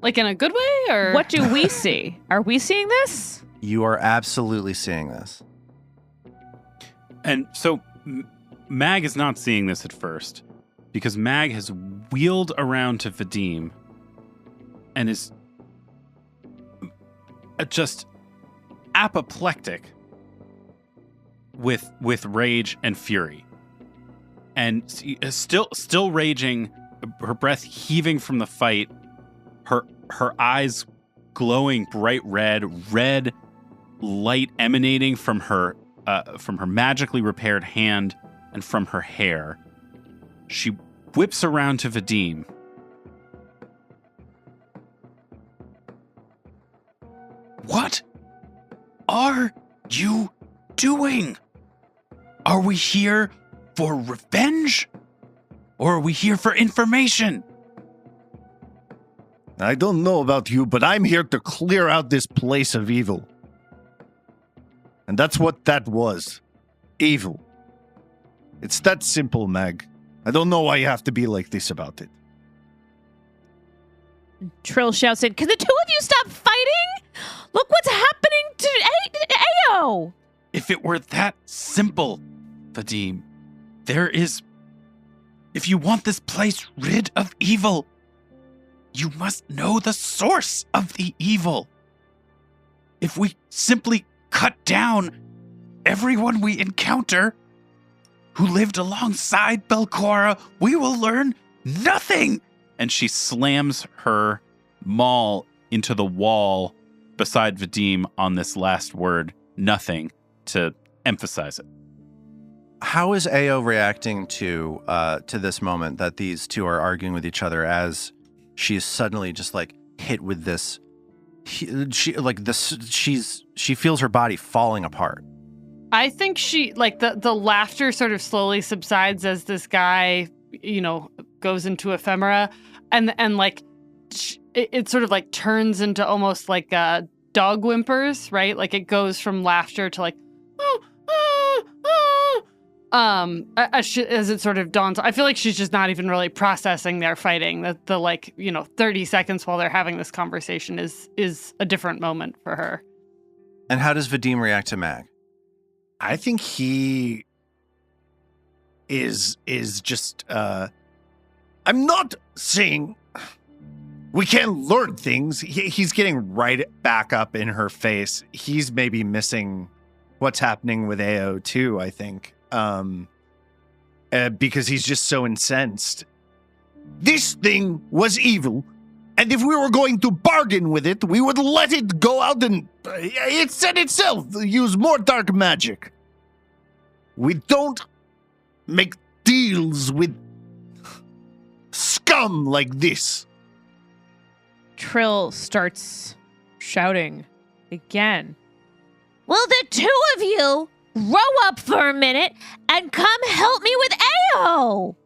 Like in a good way, or What do we see? Are we seeing this? You are absolutely seeing this. And so Mag is not seeing this at first because Mag has wheeled around to Vadim and is just apoplectic with rage and fury. And still raging, her breath heaving from the fight, her eyes glowing bright red light emanating from her magically repaired hand and from her hair. She whips around to Vadim. What are you doing? Are we here for revenge? Or are we here for information? I don't know about you, but I'm here to clear out this place of evil. And that's what that was. Evil. It's that simple, Mag. I don't know why you have to be like this about it. Trill shouts in, "Can the two of you stop fighting? Look what's happening to Ao!" If it were that simple, Vadim, if you want this place rid of evil, you must know the source of the evil. If we simply cut down everyone we encounter who lived alongside Belcora, we will learn nothing. And she slams her maul into the wall beside Vadim on this last word, nothing, to emphasize it. How is Ao reacting to this moment that these two are arguing with each other as she is suddenly just like hit with this? She feels her body falling apart. I think she like the laughter sort of slowly subsides as this guy, goes into ephemera, and like it sort of like turns into almost like dog whimpers, right? Like it goes from laughter to like as it sort of dawns. I feel like she's just not even really processing their fighting. That the 30 seconds while they're having this conversation is a different moment for her. And how does Vadim react to Mag? I think he is just I'm not saying we can't learn things. He's getting right back up in her face. He's maybe missing what's happening with Ao too, I think. Because he's just so incensed. This thing was evil, and if we were going to bargain with it, we would let it go out and it said itself, use more dark magic. We don't make deals with scum like this. Trill starts shouting again. Will the two of you row up for a minute and come help me with Ao?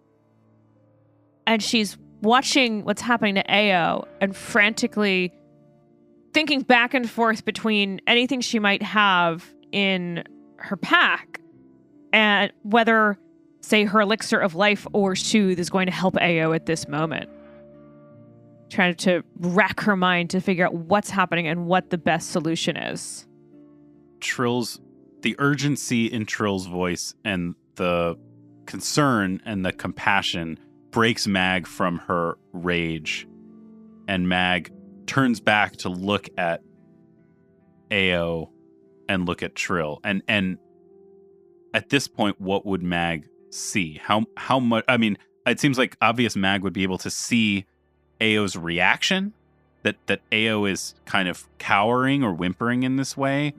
And she's watching what's happening to Ao and frantically thinking back and forth between anything she might have in her pack and whether, say, her elixir of life or soothe is going to help Ao at this moment. Trying to rack her mind to figure out what's happening and what the best solution is. The urgency in Trill's voice and the concern and the compassion breaks Mag from her rage. And Mag turns back to look at Ao and look at Trill. And at this point, what would Mag see? How much? I mean, it seems like obvious Mag would be able to see Ao's reaction. That Ao is kind of cowering or whimpering in this way.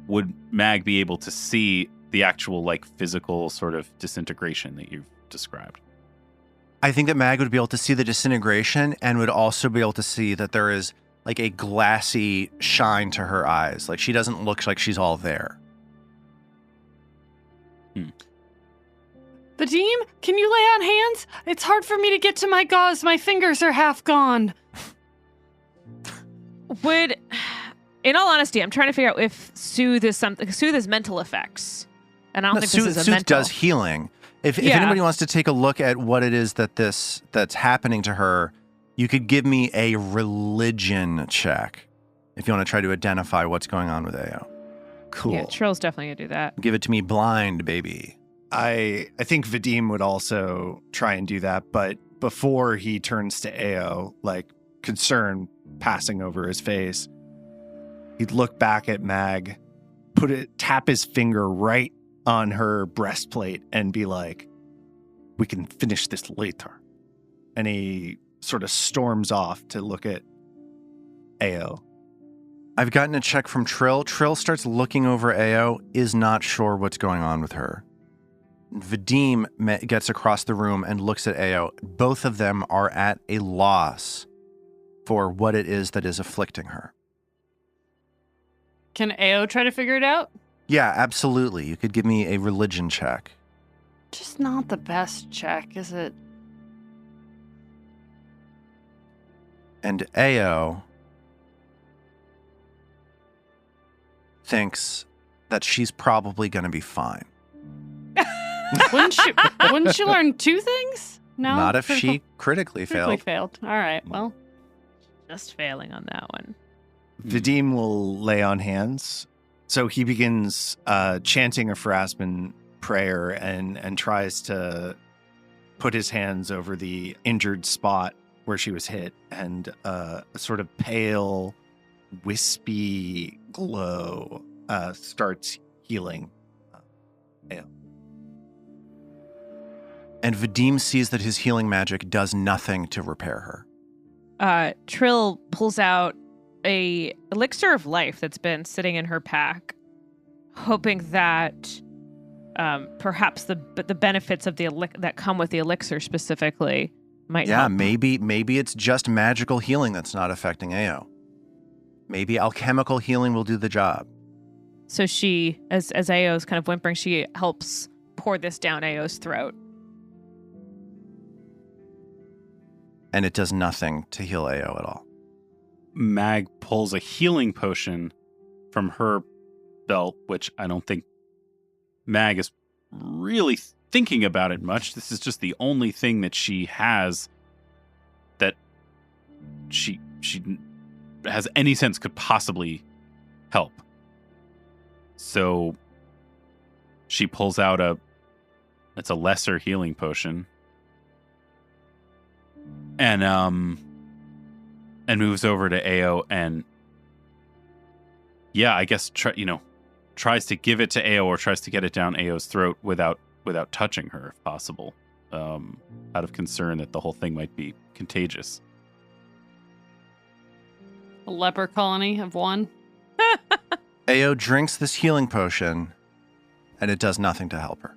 Would Mag be able to see the actual like physical sort of disintegration that you've described? I think that Mag would be able to see the disintegration and would also be able to see that there is like a glassy shine to her eyes. Like she doesn't look like she's all there. Vadim, can you lay on hands? It's hard for me to get to my gauze. My fingers are half gone. In all honesty, I'm trying to figure out if soothe is something. Soothe is mental effects, and I don't think this is a Soothe mental. does healing. If anybody wants to take a look at what it is that's happening to her, you could give me a religion check if you want to try to identify what's going on with Ao. Cool. Yeah, Trill's definitely gonna do that. Give it to me blind, baby. I think Vadim would also try and do that, but before he turns to Ao, like concern passing over his face, he'd look back at Mag, tap his finger right on her breastplate and be like, "We can finish this later." And he sort of storms off to look at Ao. I've gotten a check from Trill. Trill starts looking over Ao, is not sure what's going on with her. Vadim gets across the room and looks at Ao. Both of them are at a loss for what it is that is afflicting her. Can Ao try to figure it out? Yeah, absolutely. You could give me a religion check. Just not the best check, is it? And Ao thinks that she's probably going to be fine. Wouldn't she learn 2 things? No. Not if she critically critically failed. failed. All right. Well, Just failing on that one. Vadim will lay on hands. So he begins chanting a Phrasman prayer and tries to put his hands over the injured spot where she was hit, and a sort of pale, wispy glow starts healing Ao. And Vadim sees that his healing magic does nothing to repair her. Trill pulls out a elixir of life that's been sitting in her pack, hoping that perhaps the benefits of that come with the elixir specifically might help. Maybe it's just magical healing that's not affecting Ao. Maybe alchemical healing will do the job. So she, as Ao's kind of whimpering, she helps pour this down Ao's throat. And it does nothing to heal Ao at all. Mag pulls a healing potion from her belt, which I don't think Mag is really thinking about it much. This is just the only thing that she has that she has any sense could possibly help. So she pulls out it's a lesser healing potion. And moves over to Ao and I guess tries to give it to Ao or tries to get it down Ao's throat without touching her if possible, out of concern that the whole thing might be contagious. a leper colony of 1. Ao drinks this healing potion, and it does nothing to help her.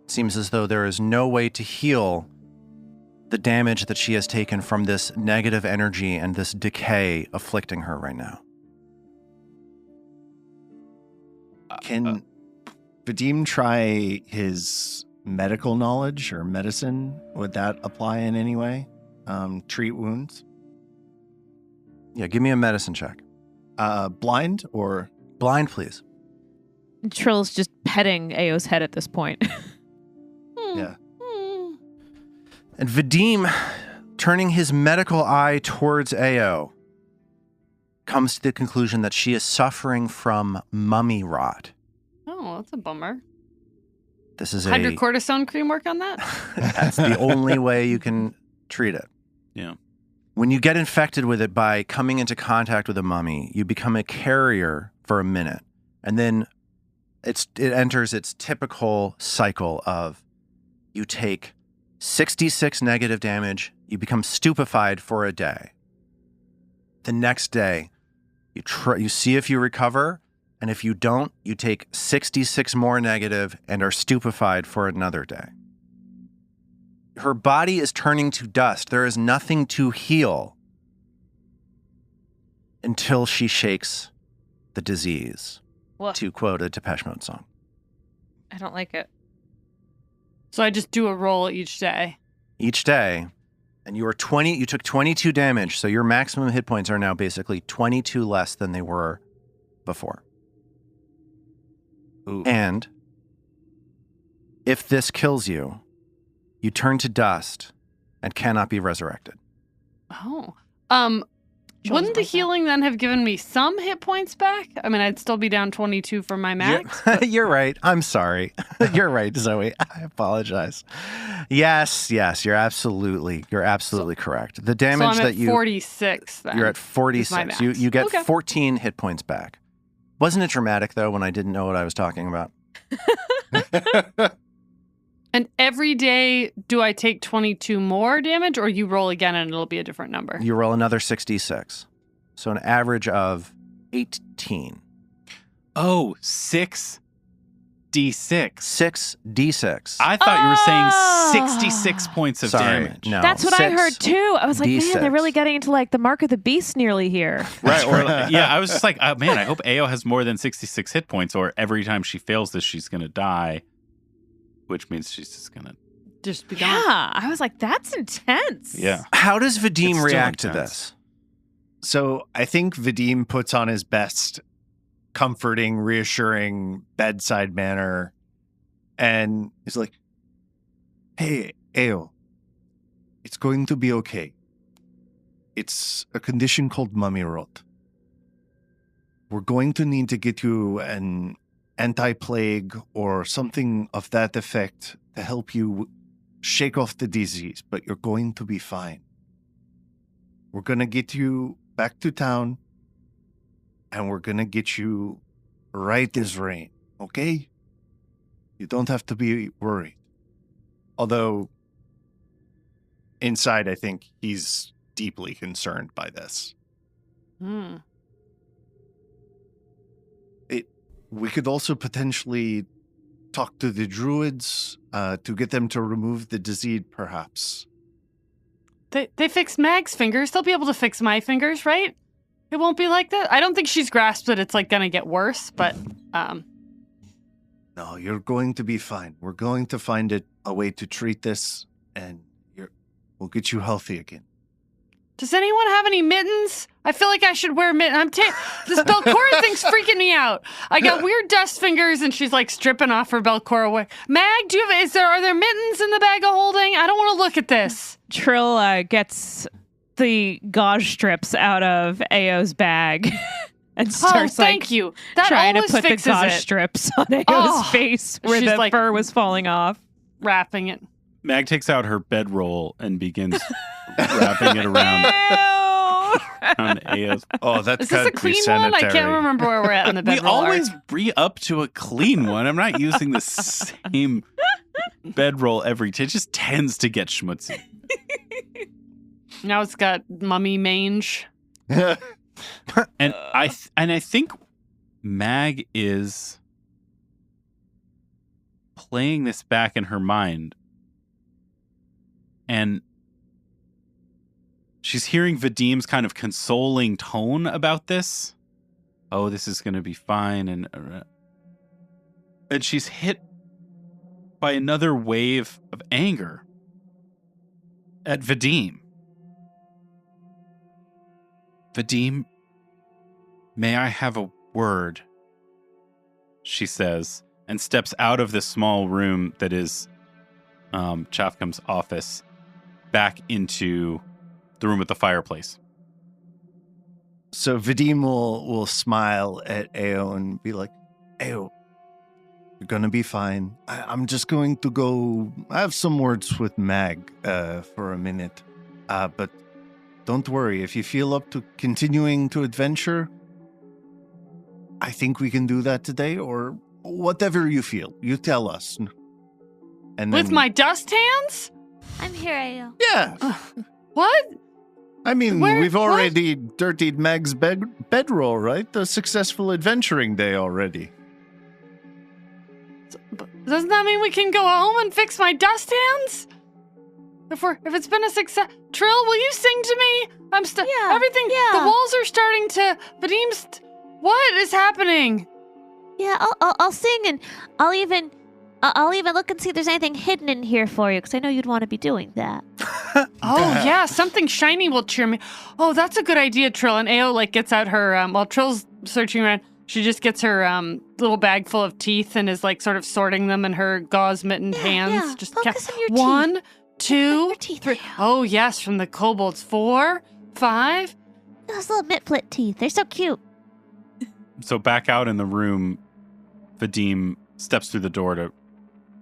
It seems as though there is no way to heal the damage that she has taken from this negative energy and this decay afflicting her right now. Can Vadim try his medical knowledge or medicine? Would that apply in any way? Treat wounds? Yeah, give me a medicine check. Blind or? Blind, please. Trill's just petting Ao's head at this point. Yeah. And Vadim, turning his medical eye towards Ao, comes to the conclusion that she is suffering from mummy rot. Oh, that's a bummer. This is Hydrocortisone cream work on that? That's the only way you can treat it. Yeah. When you get infected with it by coming into contact with a mummy, you become a carrier for a minute. And then it enters its typical cycle of you take 66 negative damage, you become stupefied for a day. The next day, you see if you recover, and if you don't, you take 66 more negative and are stupefied for another day. Her body is turning to dust. There is nothing to heal until she shakes the disease, Well, to quote a Depeche Mode song. I don't like it. So I just do a roll each day. Each day, and you took 22 damage, so your maximum hit points are now basically 22 less than they were before. Ooh. And if this kills you, you turn to dust and cannot be resurrected. Oh. She Wouldn't the wasn't like that. healing then have given me some hit points back? I mean, I'd still be down 22 from my max. You're right. I'm sorry. You're right, Zoe. I apologize. Yes, you're absolutely correct. The So damage I'm that at you 46 then. you're at is my 46. You max. get Okay. 14 hit points back. Wasn't it dramatic though when I didn't know what I was talking about? And every day, do I take 22 more damage, or you roll again and it'll be a different number? You roll another 66. So an average of 18. Oh, 6d6. 6d6. I thought you were Ah! saying 66 points of Sorry, damage. no. That's what I heard too. I was like, man, they're D6. really getting into like the mark of the beast nearly here. Right. Or yeah, I was just like, oh, man, I hope Ao has more than 66 hit points, or every time she fails this, she's going to die, which means she's just going to. Just be gone. Yeah, I was like, that's intense. Yeah. How does Vadim It's still react to intense. this? So I think Vadim puts on his best comforting, reassuring bedside manner and is like, hey, Ao, it's going to be okay. It's a condition called mummy rot. We're going to need to get you an anti-plague or something of that effect to help you shake off the disease, but you're going to be fine. We're going to get you back to town, and we're going to get you right as rain, okay? You don't have to be worried. Although, inside, I think he's deeply concerned by this. Hmm. We could also potentially talk to the druids to get them to remove the disease, perhaps. They fixed Mag's fingers. They'll be able to fix my fingers, right? It won't be like that. I don't think she's grasped that it's like gonna get worse, but No, you're going to be fine. We're going to find a way to treat this, and we'll get you healthy again. does anyone have any mittens? I feel like I should wear mittens. This Belcora thing's freaking me out. I got weird dust fingers, and she's like stripping off her Belcora wig. Mag, are there mittens in the bag of holding? I don't want to look at this. Trill gets the gauze strips out of Ao's bag and starts thank you. That trying to always put the fixes gauze it. strips on Ao's Oh, face where she's the like- fur was falling off. Wrapping it. Mag takes out her bedroll and begins wrapping it around on Ao's. Oh, that Is this a clean one? I can't remember where we're at in the We bedroll. always re-up to a clean one. I'm not using the same bedroll every time. It just tends to get schmutzy. Now it's got mummy mange. And I think Mag is playing this back in her mind, and she's hearing Vadim's kind of consoling tone about this. Oh, this is going to be fine, and she's hit by another wave of anger at Vadim. Vadim, may I have a word? She says, and steps out of the small room that is Chafkam's office back into the room with the fireplace. So Vadim will smile at Ao and be like, Ao, you're going to be fine. I'm just going to go have some words with Mag for a minute. But don't worry, if you feel up to continuing to adventure, I think we can do that today, or whatever you feel, you tell us. And then, With my dust hands? I'm here, Ayo. Yeah. What? I mean, Where- we've what? already dirtied Meg's bedroll, right? A successful adventuring day already. Doesn't that mean we can go home and fix my dust hands? If it's been a success, Trill, will you sing to me? Yeah, Everything. yeah. The walls are starting to. Vadim's. What is happening? Yeah, I'll sing and I'll even look and see if there's anything hidden in here for you, because I know you'd want to be doing that. Oh yeah, something shiny will cheer me. Oh, that's a good idea, Trill. And Ao gets out her while Trill's searching around. She just gets her little bag full of teeth and is sort of sorting them in her gauze mittened hands. Yeah, Just focus on your teeth. 1, 2, your teeth, 3. Ao. Oh yes, from the kobolds. 4, 5. Those little mitflit teeth, they're so cute. So back out in the room, Vadim steps through the door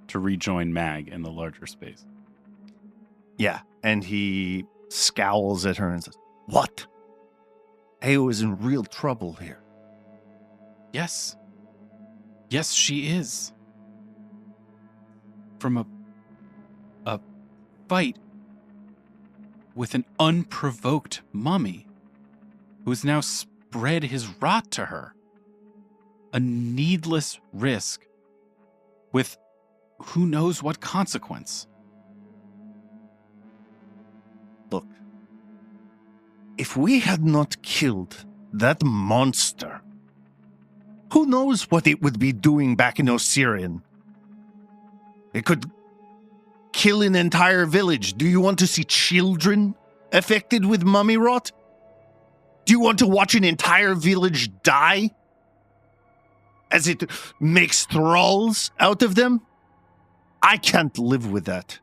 to rejoin Mag in the larger space. Yeah. And he scowls at her and says, "What? Ao is in real trouble here." Yes. Yes, she is. From a fight with an unprovoked mummy who has now spread his rot to her. A needless risk with who knows what consequence. Look, if we had not killed that monster, who knows what it would be doing back in Osirian? It could kill an entire village. Do you want to see children affected with mummy rot? Do you want to watch an entire village die as it makes thralls out of them? I can't live with that.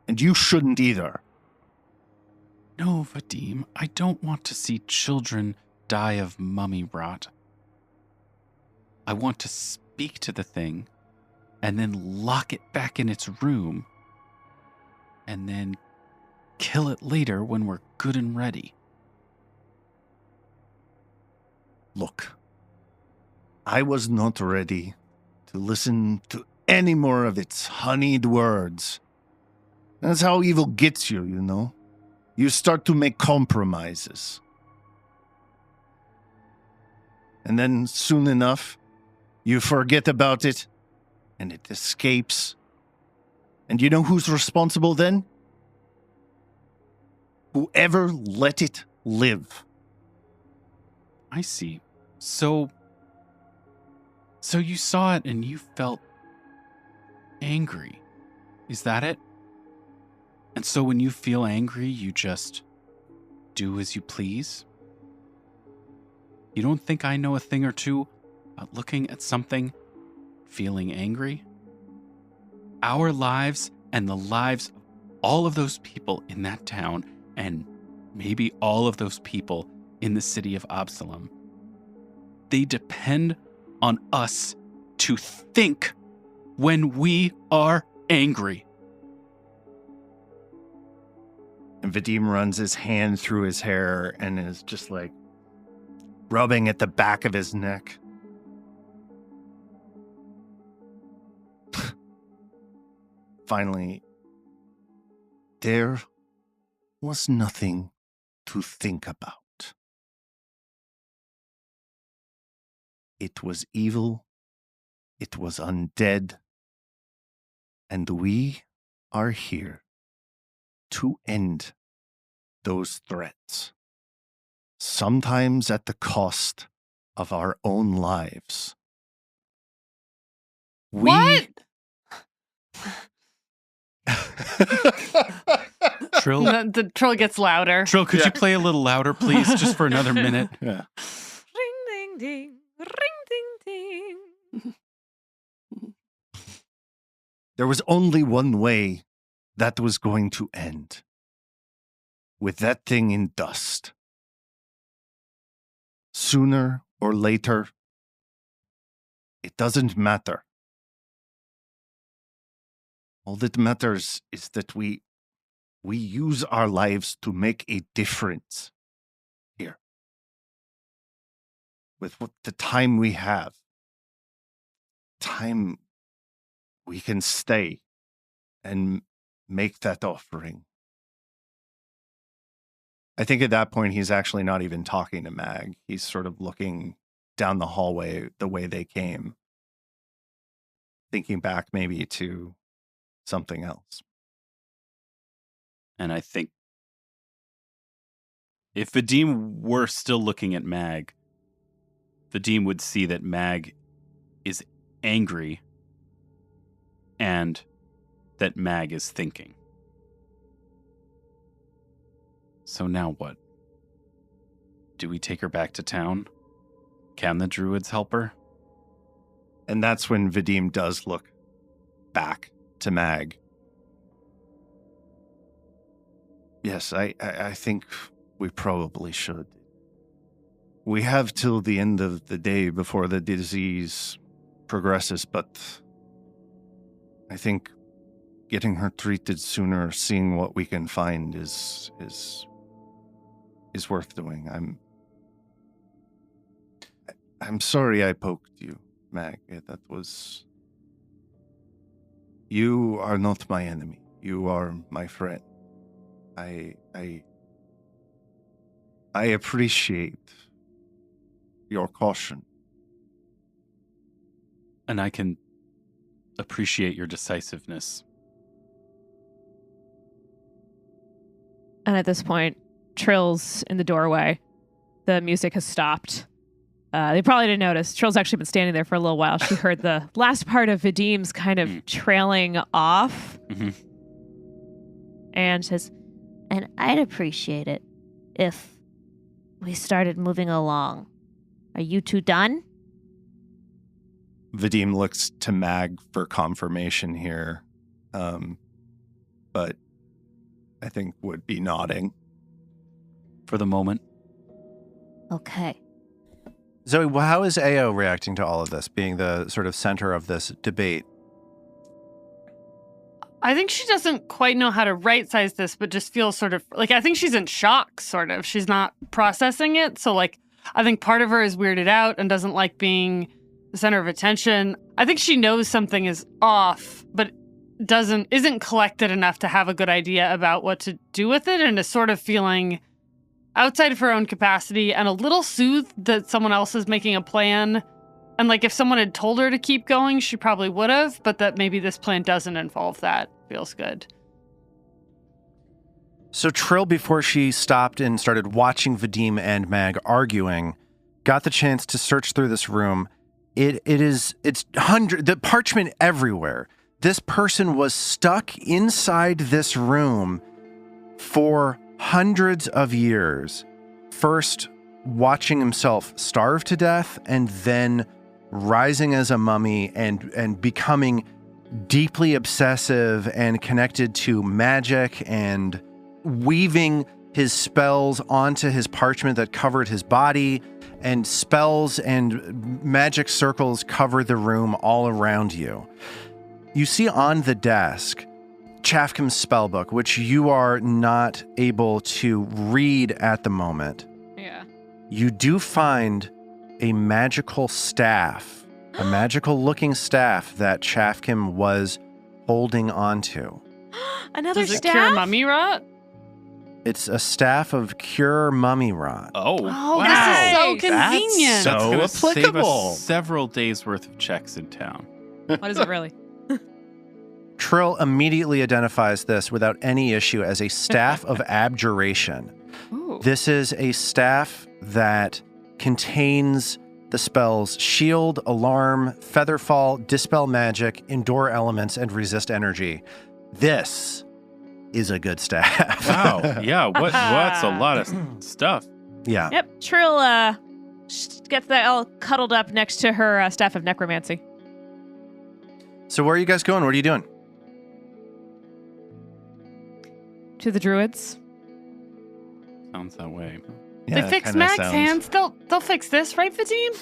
And you shouldn't either. No, Vadim, I don't want to see children die of mummy rot. I want to speak to the thing and then lock it back in its room and then kill it later when we're good and ready. Look, I was not ready to listen to any more of its honeyed words. That's how evil gets you, you know? You start to make compromises. And then soon enough, you forget about it, and it escapes. And you know who's responsible then? Whoever let it live. I see. So you saw it and you felt angry. Is that it? And so when you feel angry, you just do as you please? You don't think I know a thing or two about looking at something, feeling angry? Our lives and the lives of all of those people in that town, and maybe all of those people in the city of Absalom, they depend on us to think when we are angry. And Vadim runs his hand through his hair and is just rubbing at the back of his neck. Finally, there was nothing to think about. It was evil, it was undead, and we are here to end those threats, sometimes at the cost of our own lives. What? Trill, The Trill gets louder. Trill, could you play a little louder, please, just for another minute? Yeah. Ring ding ding, ring ding ding. There was only one way that was going to end. With that thing in dust. Sooner or later, it doesn't matter. All that matters is that we use our lives to make a difference here. With what the time we have. time we can stay and make that offering. I think at that point, he's actually not even talking to Mag. He's sort of looking down the hallway the way they came, thinking back maybe to something else. And I think if Vadim were still looking at Mag, Vadim would see that Mag is angry and that Mag is thinking. So now what? Do we take her back to town? Can the druids help her? And that's when Vadim does look back to Mag. Yes, I think we probably should. We have till the end of the day before the disease progresses, but I think getting her treated sooner, seeing what we can find is worth doing. I'm sorry I poked you, Mag. That was... You are not my enemy. You are my friend. I appreciate your caution. And I can appreciate your decisiveness. And at this point, Trill's in the doorway. The music has stopped. They probably didn't notice. Trill's actually been standing there for a little while. She heard the last part of Vadim's kind of trailing off. Mm-hmm. And says, And I'd appreciate it if we started moving along. Are you two done? Vadim looks to Mag for confirmation here, but I think would be nodding. For the moment. Okay. Zoe, how is Ao reacting to all of this, being the sort of center of this debate? I think she doesn't quite know how to right size this, but just feels sort of like, I think she's in shock, sort of. She's not processing it. So, like, I think part of her is weirded out and doesn't like being the center of attention. I think she knows something is off, but isn't collected enough to have a good idea about what to do with it, and is sort of feeling outside of her own capacity and a little soothed that someone else is making a plan. And like, if someone had told her to keep going, she probably would have, but that maybe this plan doesn't involve that feels good. So Trill, before she stopped and started watching Vadim and Mag arguing, got the chance to search through this room. It's the parchment everywhere. This person was stuck inside this room for hundreds of years, first watching himself starve to death and then rising as a mummy and becoming deeply obsessive and connected to magic and weaving his spells onto his parchment that covered his body, and spells and magic circles cover the room all around you. You see on the desk Chafkam's spellbook, which you are not able to read at the moment. yeah. You do find a magical staff, a magical looking staff that Chafkam was holding onto. Another Does it staff? cure mummy rot? It's a staff of cure mummy rot. Oh, Oh, wow. this is so Nice. convenient. So That's gonna applicable. Save us several days worth of checks in town. What is it really? Trill immediately identifies this without any issue as a staff of abjuration. Ooh. This is a staff that contains the spells Shield, Alarm, Featherfall, Dispel Magic, Endure Elements, and Resist Energy. This is a good staff. Wow. Yeah. What's a lot of stuff. Yeah. Yep. Trill gets that all cuddled up next to her staff of necromancy. So where are you guys going? What are you doing? To the druids. Sounds that way. Yeah, They fixed kinda Mag's sounds- hands. They'll fix this, right, Vadim?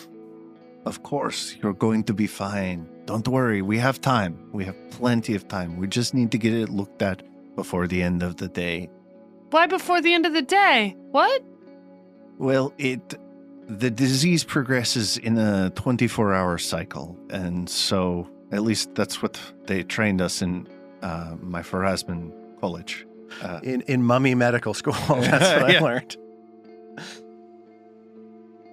Of course, you're going to be fine. Don't worry, we have time. We have plenty of time. We just need to get it looked at before the end of the day. Why before the end of the day? What? Well, the disease progresses in a 24-hour cycle. And so at least that's what they trained us in my Farasman college. In mummy medical school. That's what Yeah. I learned.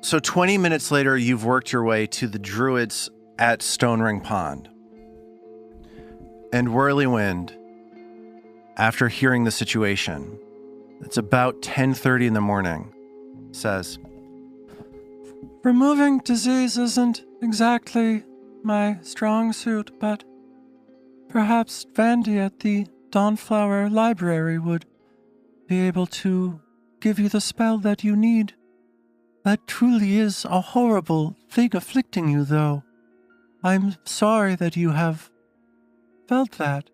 So 20 minutes later, you've worked your way to the druids at Stone Ring Pond. And Whirlywind, after hearing the situation, it's about 10:30 in the morning, says, "Removing disease isn't exactly my strong suit, but perhaps Vandy at the Dawnflower Library would be able to give you the spell that you need. That truly is a horrible thing afflicting you, though. I'm sorry that you have felt that.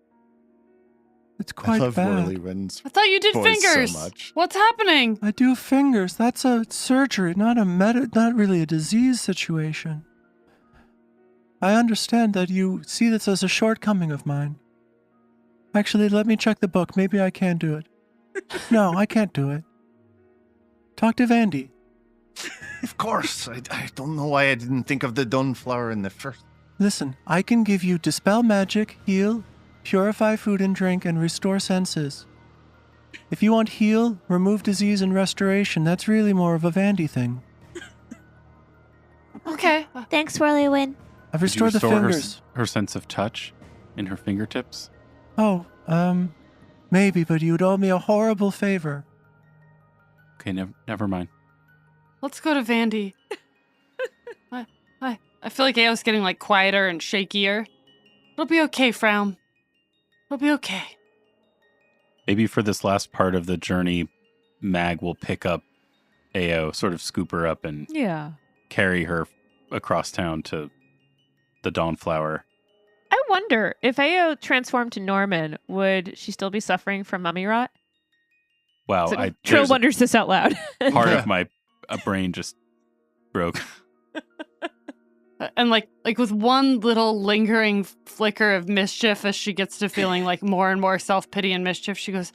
It's quite I love bad. Whirlywind's I thought you did voice fingers. so much. What's happening? I do fingers. That's a surgery, not really a disease situation. I understand that you see this as a shortcoming of mine. Actually, let me check the book. Maybe I can do it. No, I can't do it. Talk to Vandy. Of course. I don't know why I didn't think of the Dawnflower in the first. Listen, I can give you Dispel Magic, Heal, Purify Food and Drink, and Restore Senses. If you want Heal, Remove Disease, and Restoration, that's really more of a Vandy thing. Okay. Thanks, Whirlywin. I've Did you restored the restore fingers. her sense of touch in her fingertips? Oh, maybe, but you'd owe me a horrible favor. Okay, never mind. Let's go to Vandy. I feel like Ao's getting like quieter and shakier. It'll be okay, Frown. It'll be okay. Maybe for this last part of the journey, Mag will pick up Ao, sort of scoop her up and Yeah. carry her across town to the Dawnflower. I wonder if Ao transformed to Norman, would she still be suffering from mummy rot? Wow, So, I Trill there's wonders this out loud. a part of my brain just broke. And like with one little lingering flicker of mischief as she gets to feeling like more and more self-pity and mischief, she goes,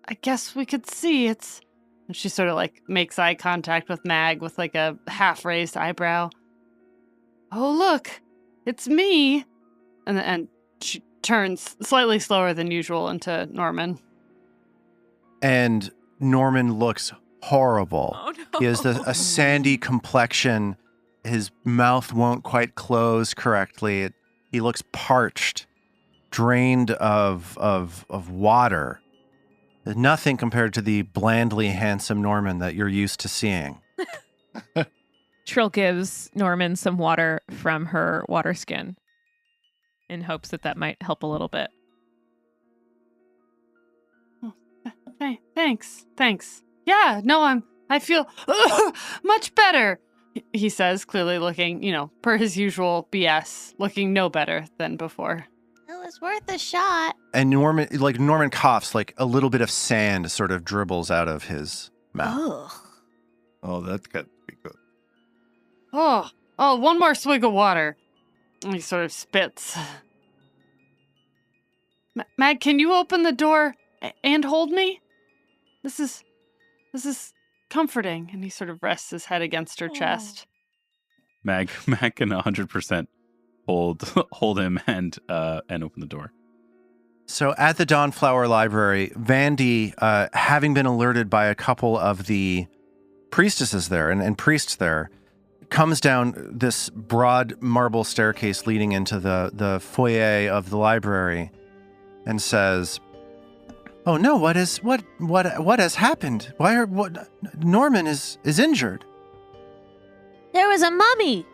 I guess we could see it's... And she sort of like makes eye contact with Mag with like a half-raised eyebrow. Oh, look, it's me. And she turns slightly slower than usual into Norman. And Norman looks horrible. Oh, no. He has a sandy complexion. His mouth won't quite close correctly. He looks parched, drained of water. Nothing compared to the blandly handsome Norman that you're used to seeing. Trill gives Norman some water from her water skin in hopes that might help a little bit. Hey, thanks. Yeah, no, I feel much better. He says, clearly looking, per his usual BS, looking no better than before. It was worth a shot. And Norman coughs, like a little bit of sand sort of dribbles out of his mouth. Ugh. Oh, that could be good. Oh, one more swig of water. And he sort of spits. Mag, can you open the door and hold me? This is comforting. And he sort of rests his head against her chest. Mag can 100% hold him and open the door. So at the Dawnflower Library, Vandy, having been alerted by a couple of the priestesses there and priests there, comes down this broad marble staircase leading into the foyer of the library and says, "Oh no, what has happened? Norman is injured." There was a mummy.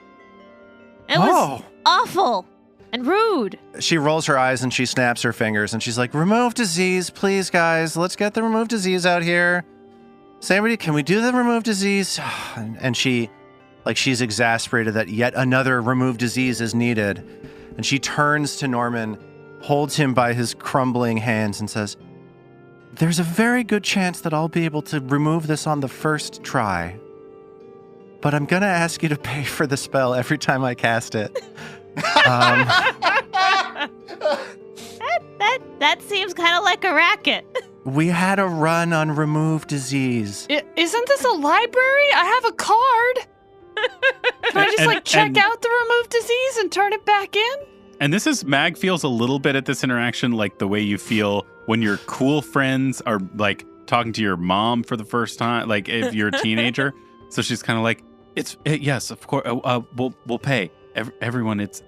It was awful and rude. She rolls her eyes and she snaps her fingers and she's like, "Remove disease, please, guys. Let's get the remove disease out here. Somebody, can we do the remove disease?" And she's exasperated that yet another remove disease is needed. And she turns to Norman, holds him by his crumbling hands and says, "There's a very good chance that I'll be able to remove this on the first try. But I'm going to ask you to pay for the spell every time I cast it." That seems kind of like a racket. We had a run on remove disease. Isn't this a library? I have a card. Can I just check out the remove disease and turn it back in? And this is, Mag feels a little bit at this interaction like the way you feel when your cool friends are like talking to your mom for the first time, like if you're a teenager. So she's kind of like, yes, of course, we'll pay everyone. It's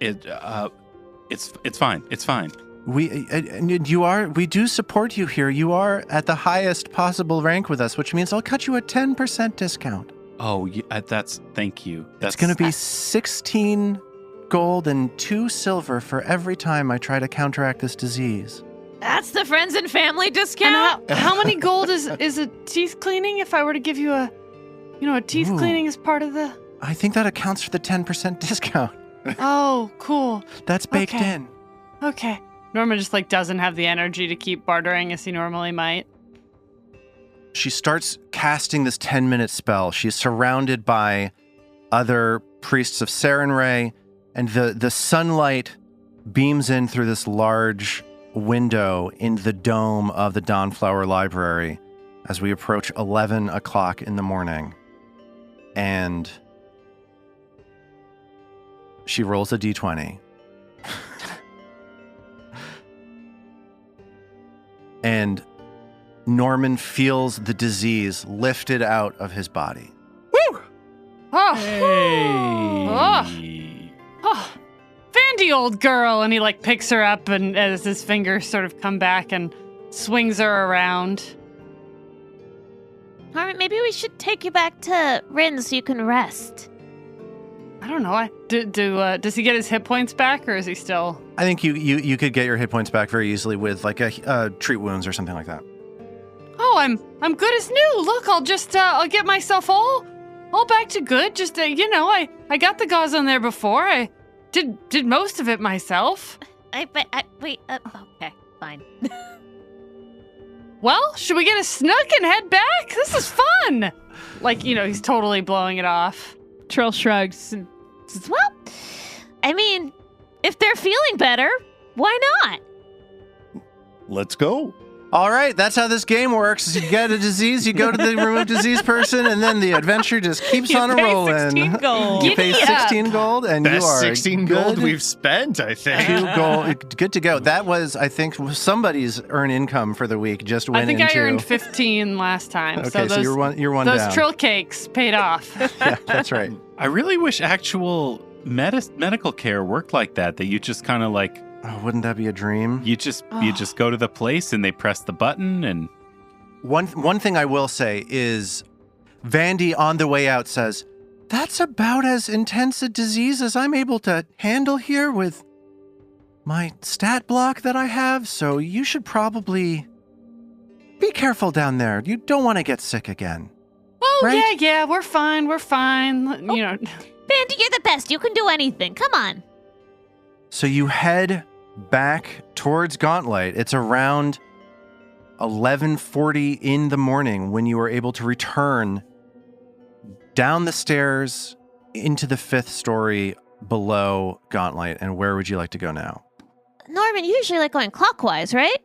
fine. It's fine. We do support you here. You are at the highest possible rank with us, which means I'll cut you a 10% discount. Oh, thank you. It's going to be 16 gold and 2 silver for every time I try to counteract this disease. That's the friends and family discount. And how many gold is a teeth cleaning? If I were to give you a teeth cleaning as part of the... I think that accounts for the 10% discount. Oh, cool. That's baked in. Okay. Norma just doesn't have the energy to keep bartering as he normally might. She starts casting this 10-minute spell. She's surrounded by other priests of Sarenrae, and the sunlight beams in through this large window in the dome of the Dawnflower Library as we approach 11 o'clock in the morning. And she rolls a d20. And Norman feels the disease lifted out of his body. Woo! Oh. Hey. Oh. Vandy, old girl. And he picks her up, and as his fingers sort of come back and swings her around. Norman, maybe we should take you back to Rin so you can rest. I don't know. Does he get his hit points back, or is he still? I think you could get your hit points back very easily with a treat wounds or something like that. Oh, I'm good as new. Look, I'll get myself all back to good. Just I got the gauze on there before. I did most of it myself. Wait. Okay, fine. Well, should we get a snook and head back? This is fun. He's totally blowing it off. Trill shrugs and says, well, I mean, if they're feeling better, why not? Let's go. All right, that's how this game works. You get a disease, you go to the remove disease person, and then the adventure just keeps on rolling. 16 gold. You pay 16 gold, and Best you are 16 gold we've spent, I think. 2 gold. Good to go. That was, I think, somebody's earn income for the week. Just went into. I think I earned 15 last time. Okay, so you're one down. Those trill cakes paid off. Yeah, that's right. I really wish actual medical care worked like that you just kind of Oh, wouldn't that be a dream? you just go to the place and they press the button and One thing I will say is, Vandy on the way out says, that's about as intense a disease as I'm able to handle here with my stat block that I have, so you should probably be careful down there. You don't want to get sick again. Oh, right? yeah, we're fine. Vandy, you're the best. You can do anything. Come on. So you head back towards Gauntlet. It's around 11:40 in the morning when you are able to return down the stairs into the 5th story below Gauntlet. And where would you like to go now? Norman, you usually like going clockwise, right?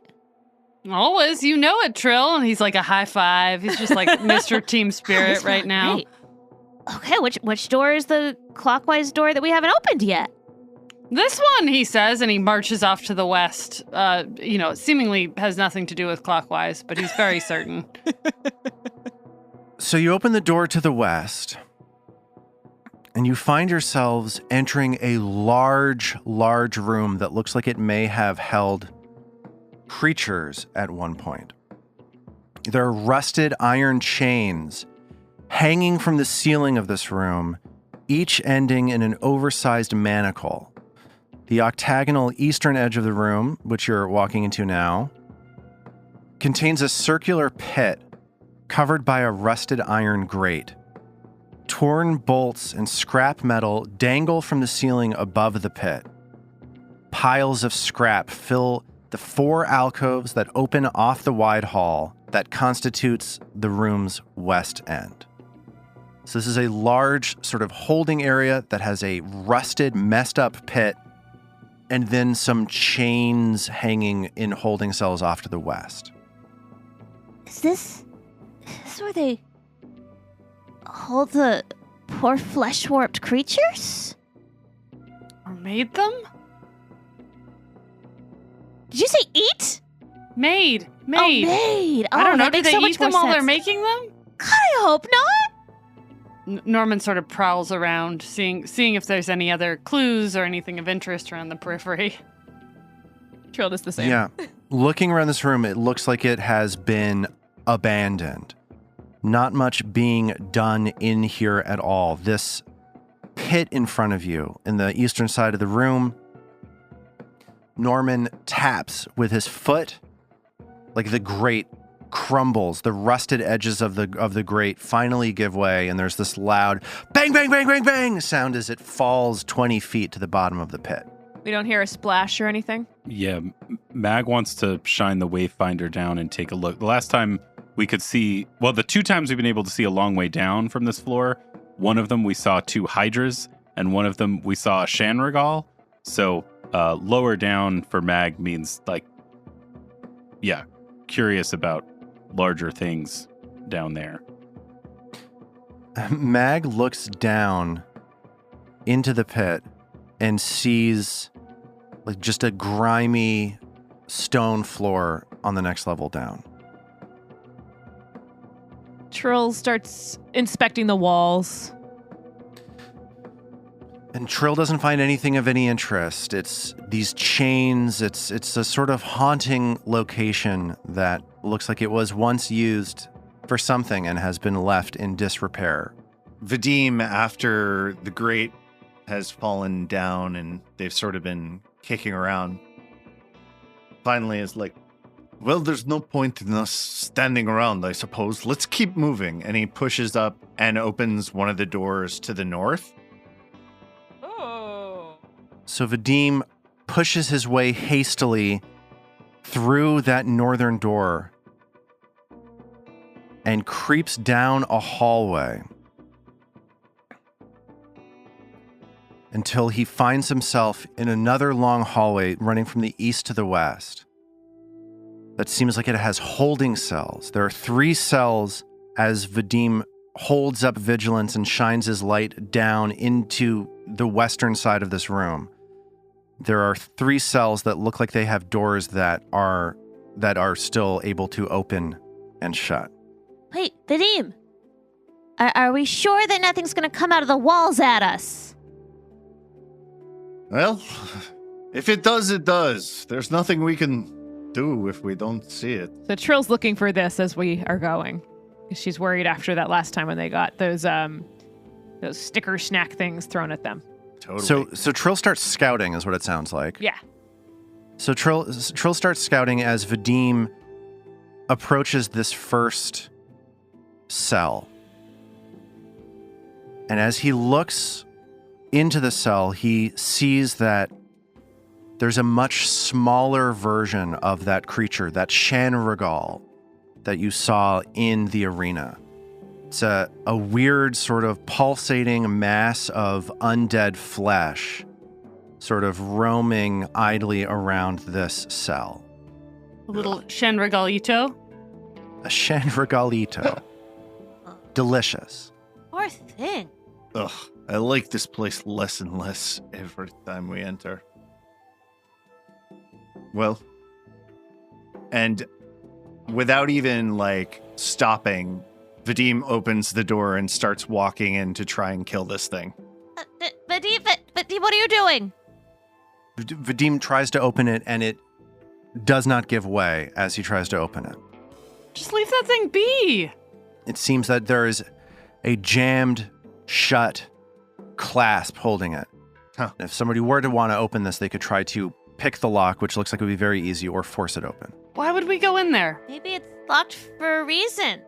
Always, you know it, Trill. And he's like a high five. He's just like Mr. Team Spirit That's right now. great. Okay, which door is the clockwise door that we haven't opened yet? This one, he says, and he marches off to the west. Seemingly has nothing to do with clockwise, but he's very certain. So you open the door to the west, and you find yourselves entering a large, large room that looks like it may have held creatures at one point. There are rusted iron chains hanging from the ceiling of this room, each ending in an oversized manacle. The octagonal eastern edge of the room, which you're walking into now, contains a circular pit covered by a rusted iron grate. Torn bolts and scrap metal dangle from the ceiling above the pit. Piles of scrap fill the 4 alcoves that open off the wide hall that constitutes the room's west end. So this is a large sort of holding area that has a rusted, messed up pit and then some chains hanging in holding cells off to the west. Is this where they hold the poor flesh-warped creatures? Or made them? Did you say eat? Made. Oh, made. Oh, I don't know. that Do makes they so much eat them more while they're sense. making them? God, I hope not. Norman sort of prowls around, seeing if there's any other clues or anything of interest around the periphery. Trill does the same. Yeah. Looking around this room, it looks like it has been abandoned. Not much being done in here at all. This pit in front of you, in the eastern side of the room, Norman taps with his foot, like the grate crumbles. The rusted edges of the grate finally give way, and there's this loud bang, bang, bang, bang, bang sound as it falls 20 feet to the bottom of the pit. We don't hear a splash or anything. Yeah, Mag wants to shine the Wayfinder down and take a look. The last time we could see, well, the 2 times we've been able to see a long way down from this floor, one of them we saw 2 hydras, and one of them we saw a Shanrigal. So lower down for Mag means curious about larger things down there. Mag looks down into the pit and sees like just a grimy stone floor on the next level down. Trill starts inspecting the walls. And Trill doesn't find anything of any interest. It's these chains. It's a sort of haunting location that looks like it was once used for something and has been left in disrepair. Vadim, after the grate has fallen down and they've sort of been kicking around, finally is like, well, there's no point in us standing around, I suppose. Let's keep moving. And he pushes up and opens one of the doors to the north. Oh. So Vadim pushes his way hastily through that northern door and creeps down a hallway until he finds himself in another long hallway running from the east to the west. That seems like it has holding cells. There are 3 cells as Vadim holds up vigilance and shines his light down into the western side of this room. There are 3 cells that look like they have doors that are still able to open and shut. Wait, Vadim. Are we sure that nothing's going to come out of the walls at us? Well, if it does, it does. There's nothing we can do if we don't see it. So Trill's looking for this as we are going. She's worried after that last time when they got those sticker snack things thrown at them. Totally. So Trill starts scouting is what it sounds like. Yeah. So Trill starts scouting as Vadim approaches this first cell. And as he looks into the cell, he sees that there's a much smaller version of that creature, that Shanrigal that you saw in the arena. It's a weird sort of pulsating mass of undead flesh sort of roaming idly around this cell. A little Shenregalito. A Shanrigalito. Delicious. Poor thing. Ugh, I like this place less and less every time we enter. Well, and without even stopping, Vadim opens the door and starts walking in to try and kill this thing. Vadim, what are you doing? Vadim tries to open it and it does not give way as he tries to open it. Just leave that thing be. It seems that there is a jammed shut clasp holding it. Huh. If somebody were to want to open this, they could try to pick the lock, which looks like it would be very easy, or force it open. Why would we go in there? Maybe it's locked for a reason.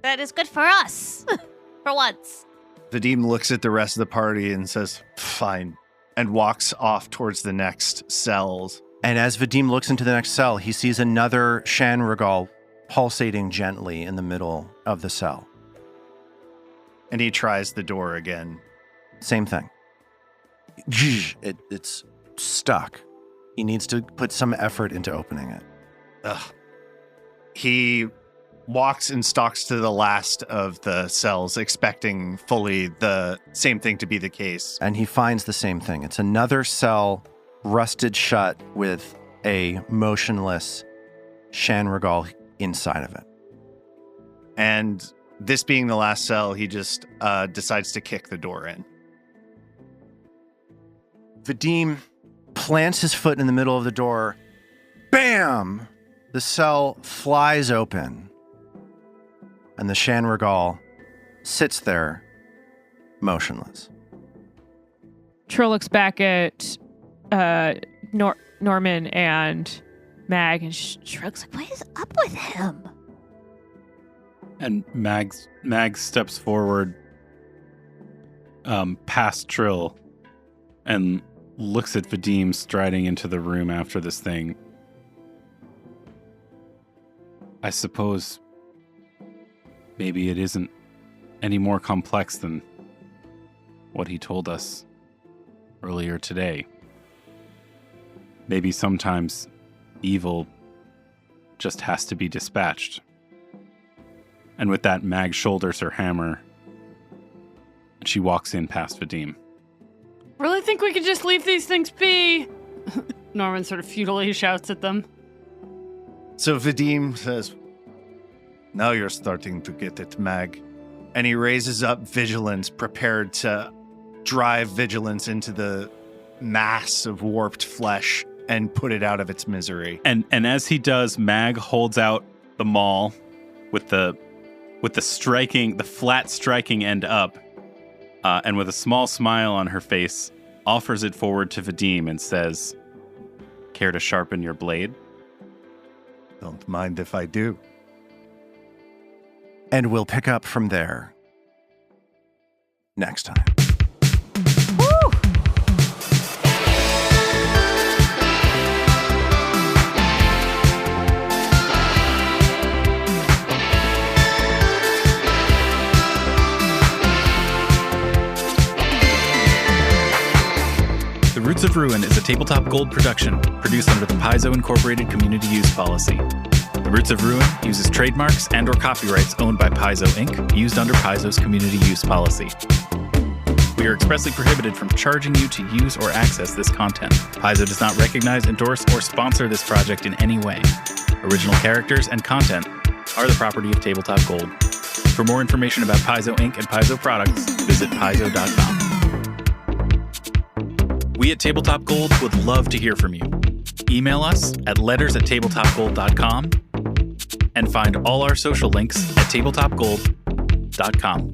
That is good for us. For once. Vadim looks at the rest of the party and says, fine, and walks off towards the next cells. And as Vadim looks into the next cell, he sees another Shanrigal pulsating gently in the middle of the cell. And he tries the door again. Same thing. It's stuck. He needs to put some effort into opening it. Ugh. he walks and stalks to the last of the cells, expecting fully the same thing to be the case. And he finds the same thing. It's another cell rusted shut with a motionless Chernicoff inside of it. And this being the last cell, he just decides to kick the door in. Vadim plants his foot in the middle of the door. Bam! The cell flies open. And the Chernicoff sits there, motionless. Trill looks back at Norman and Mag and shrugs like, What is up with him? And Mag steps forward past Trill and looks at Vadim striding into the room after this thing. I suppose maybe it isn't any more complex than what he told us earlier today. Maybe sometimes evil just has to be dispatched. And with that, Mag shoulders her hammer, and she walks in past Vadim. Really think we could just leave these things be? Norman sort of futilely shouts at them. So Vadim says, now you're starting to get it, Mag. And he raises up Vigilance, prepared to drive Vigilance into the mass of warped flesh and put it out of its misery. And as he does, Mag holds out the maul with the flat striking end up, and with a small smile on her face, offers it forward to Vadim and says, "Care to sharpen your blade?" Don't mind if I do. And we'll pick up from there next time. The Roots of Ruin is a Tabletop Gold production, produced under the Paizo Incorporated Community Use Policy. The Roots of Ruin uses trademarks and/or copyrights owned by Paizo Inc., used under Paizo's Community Use Policy. We are expressly prohibited from charging you to use or access this content. Paizo does not recognize, endorse, or sponsor this project in any way. Original characters and content are the property of Tabletop Gold. For more information about Paizo Inc. and Paizo products, visit paizo.com. We at Tabletop Gold would love to hear from you. Email us at letters@tabletopgold.com and find all our social links at tabletopgold.com.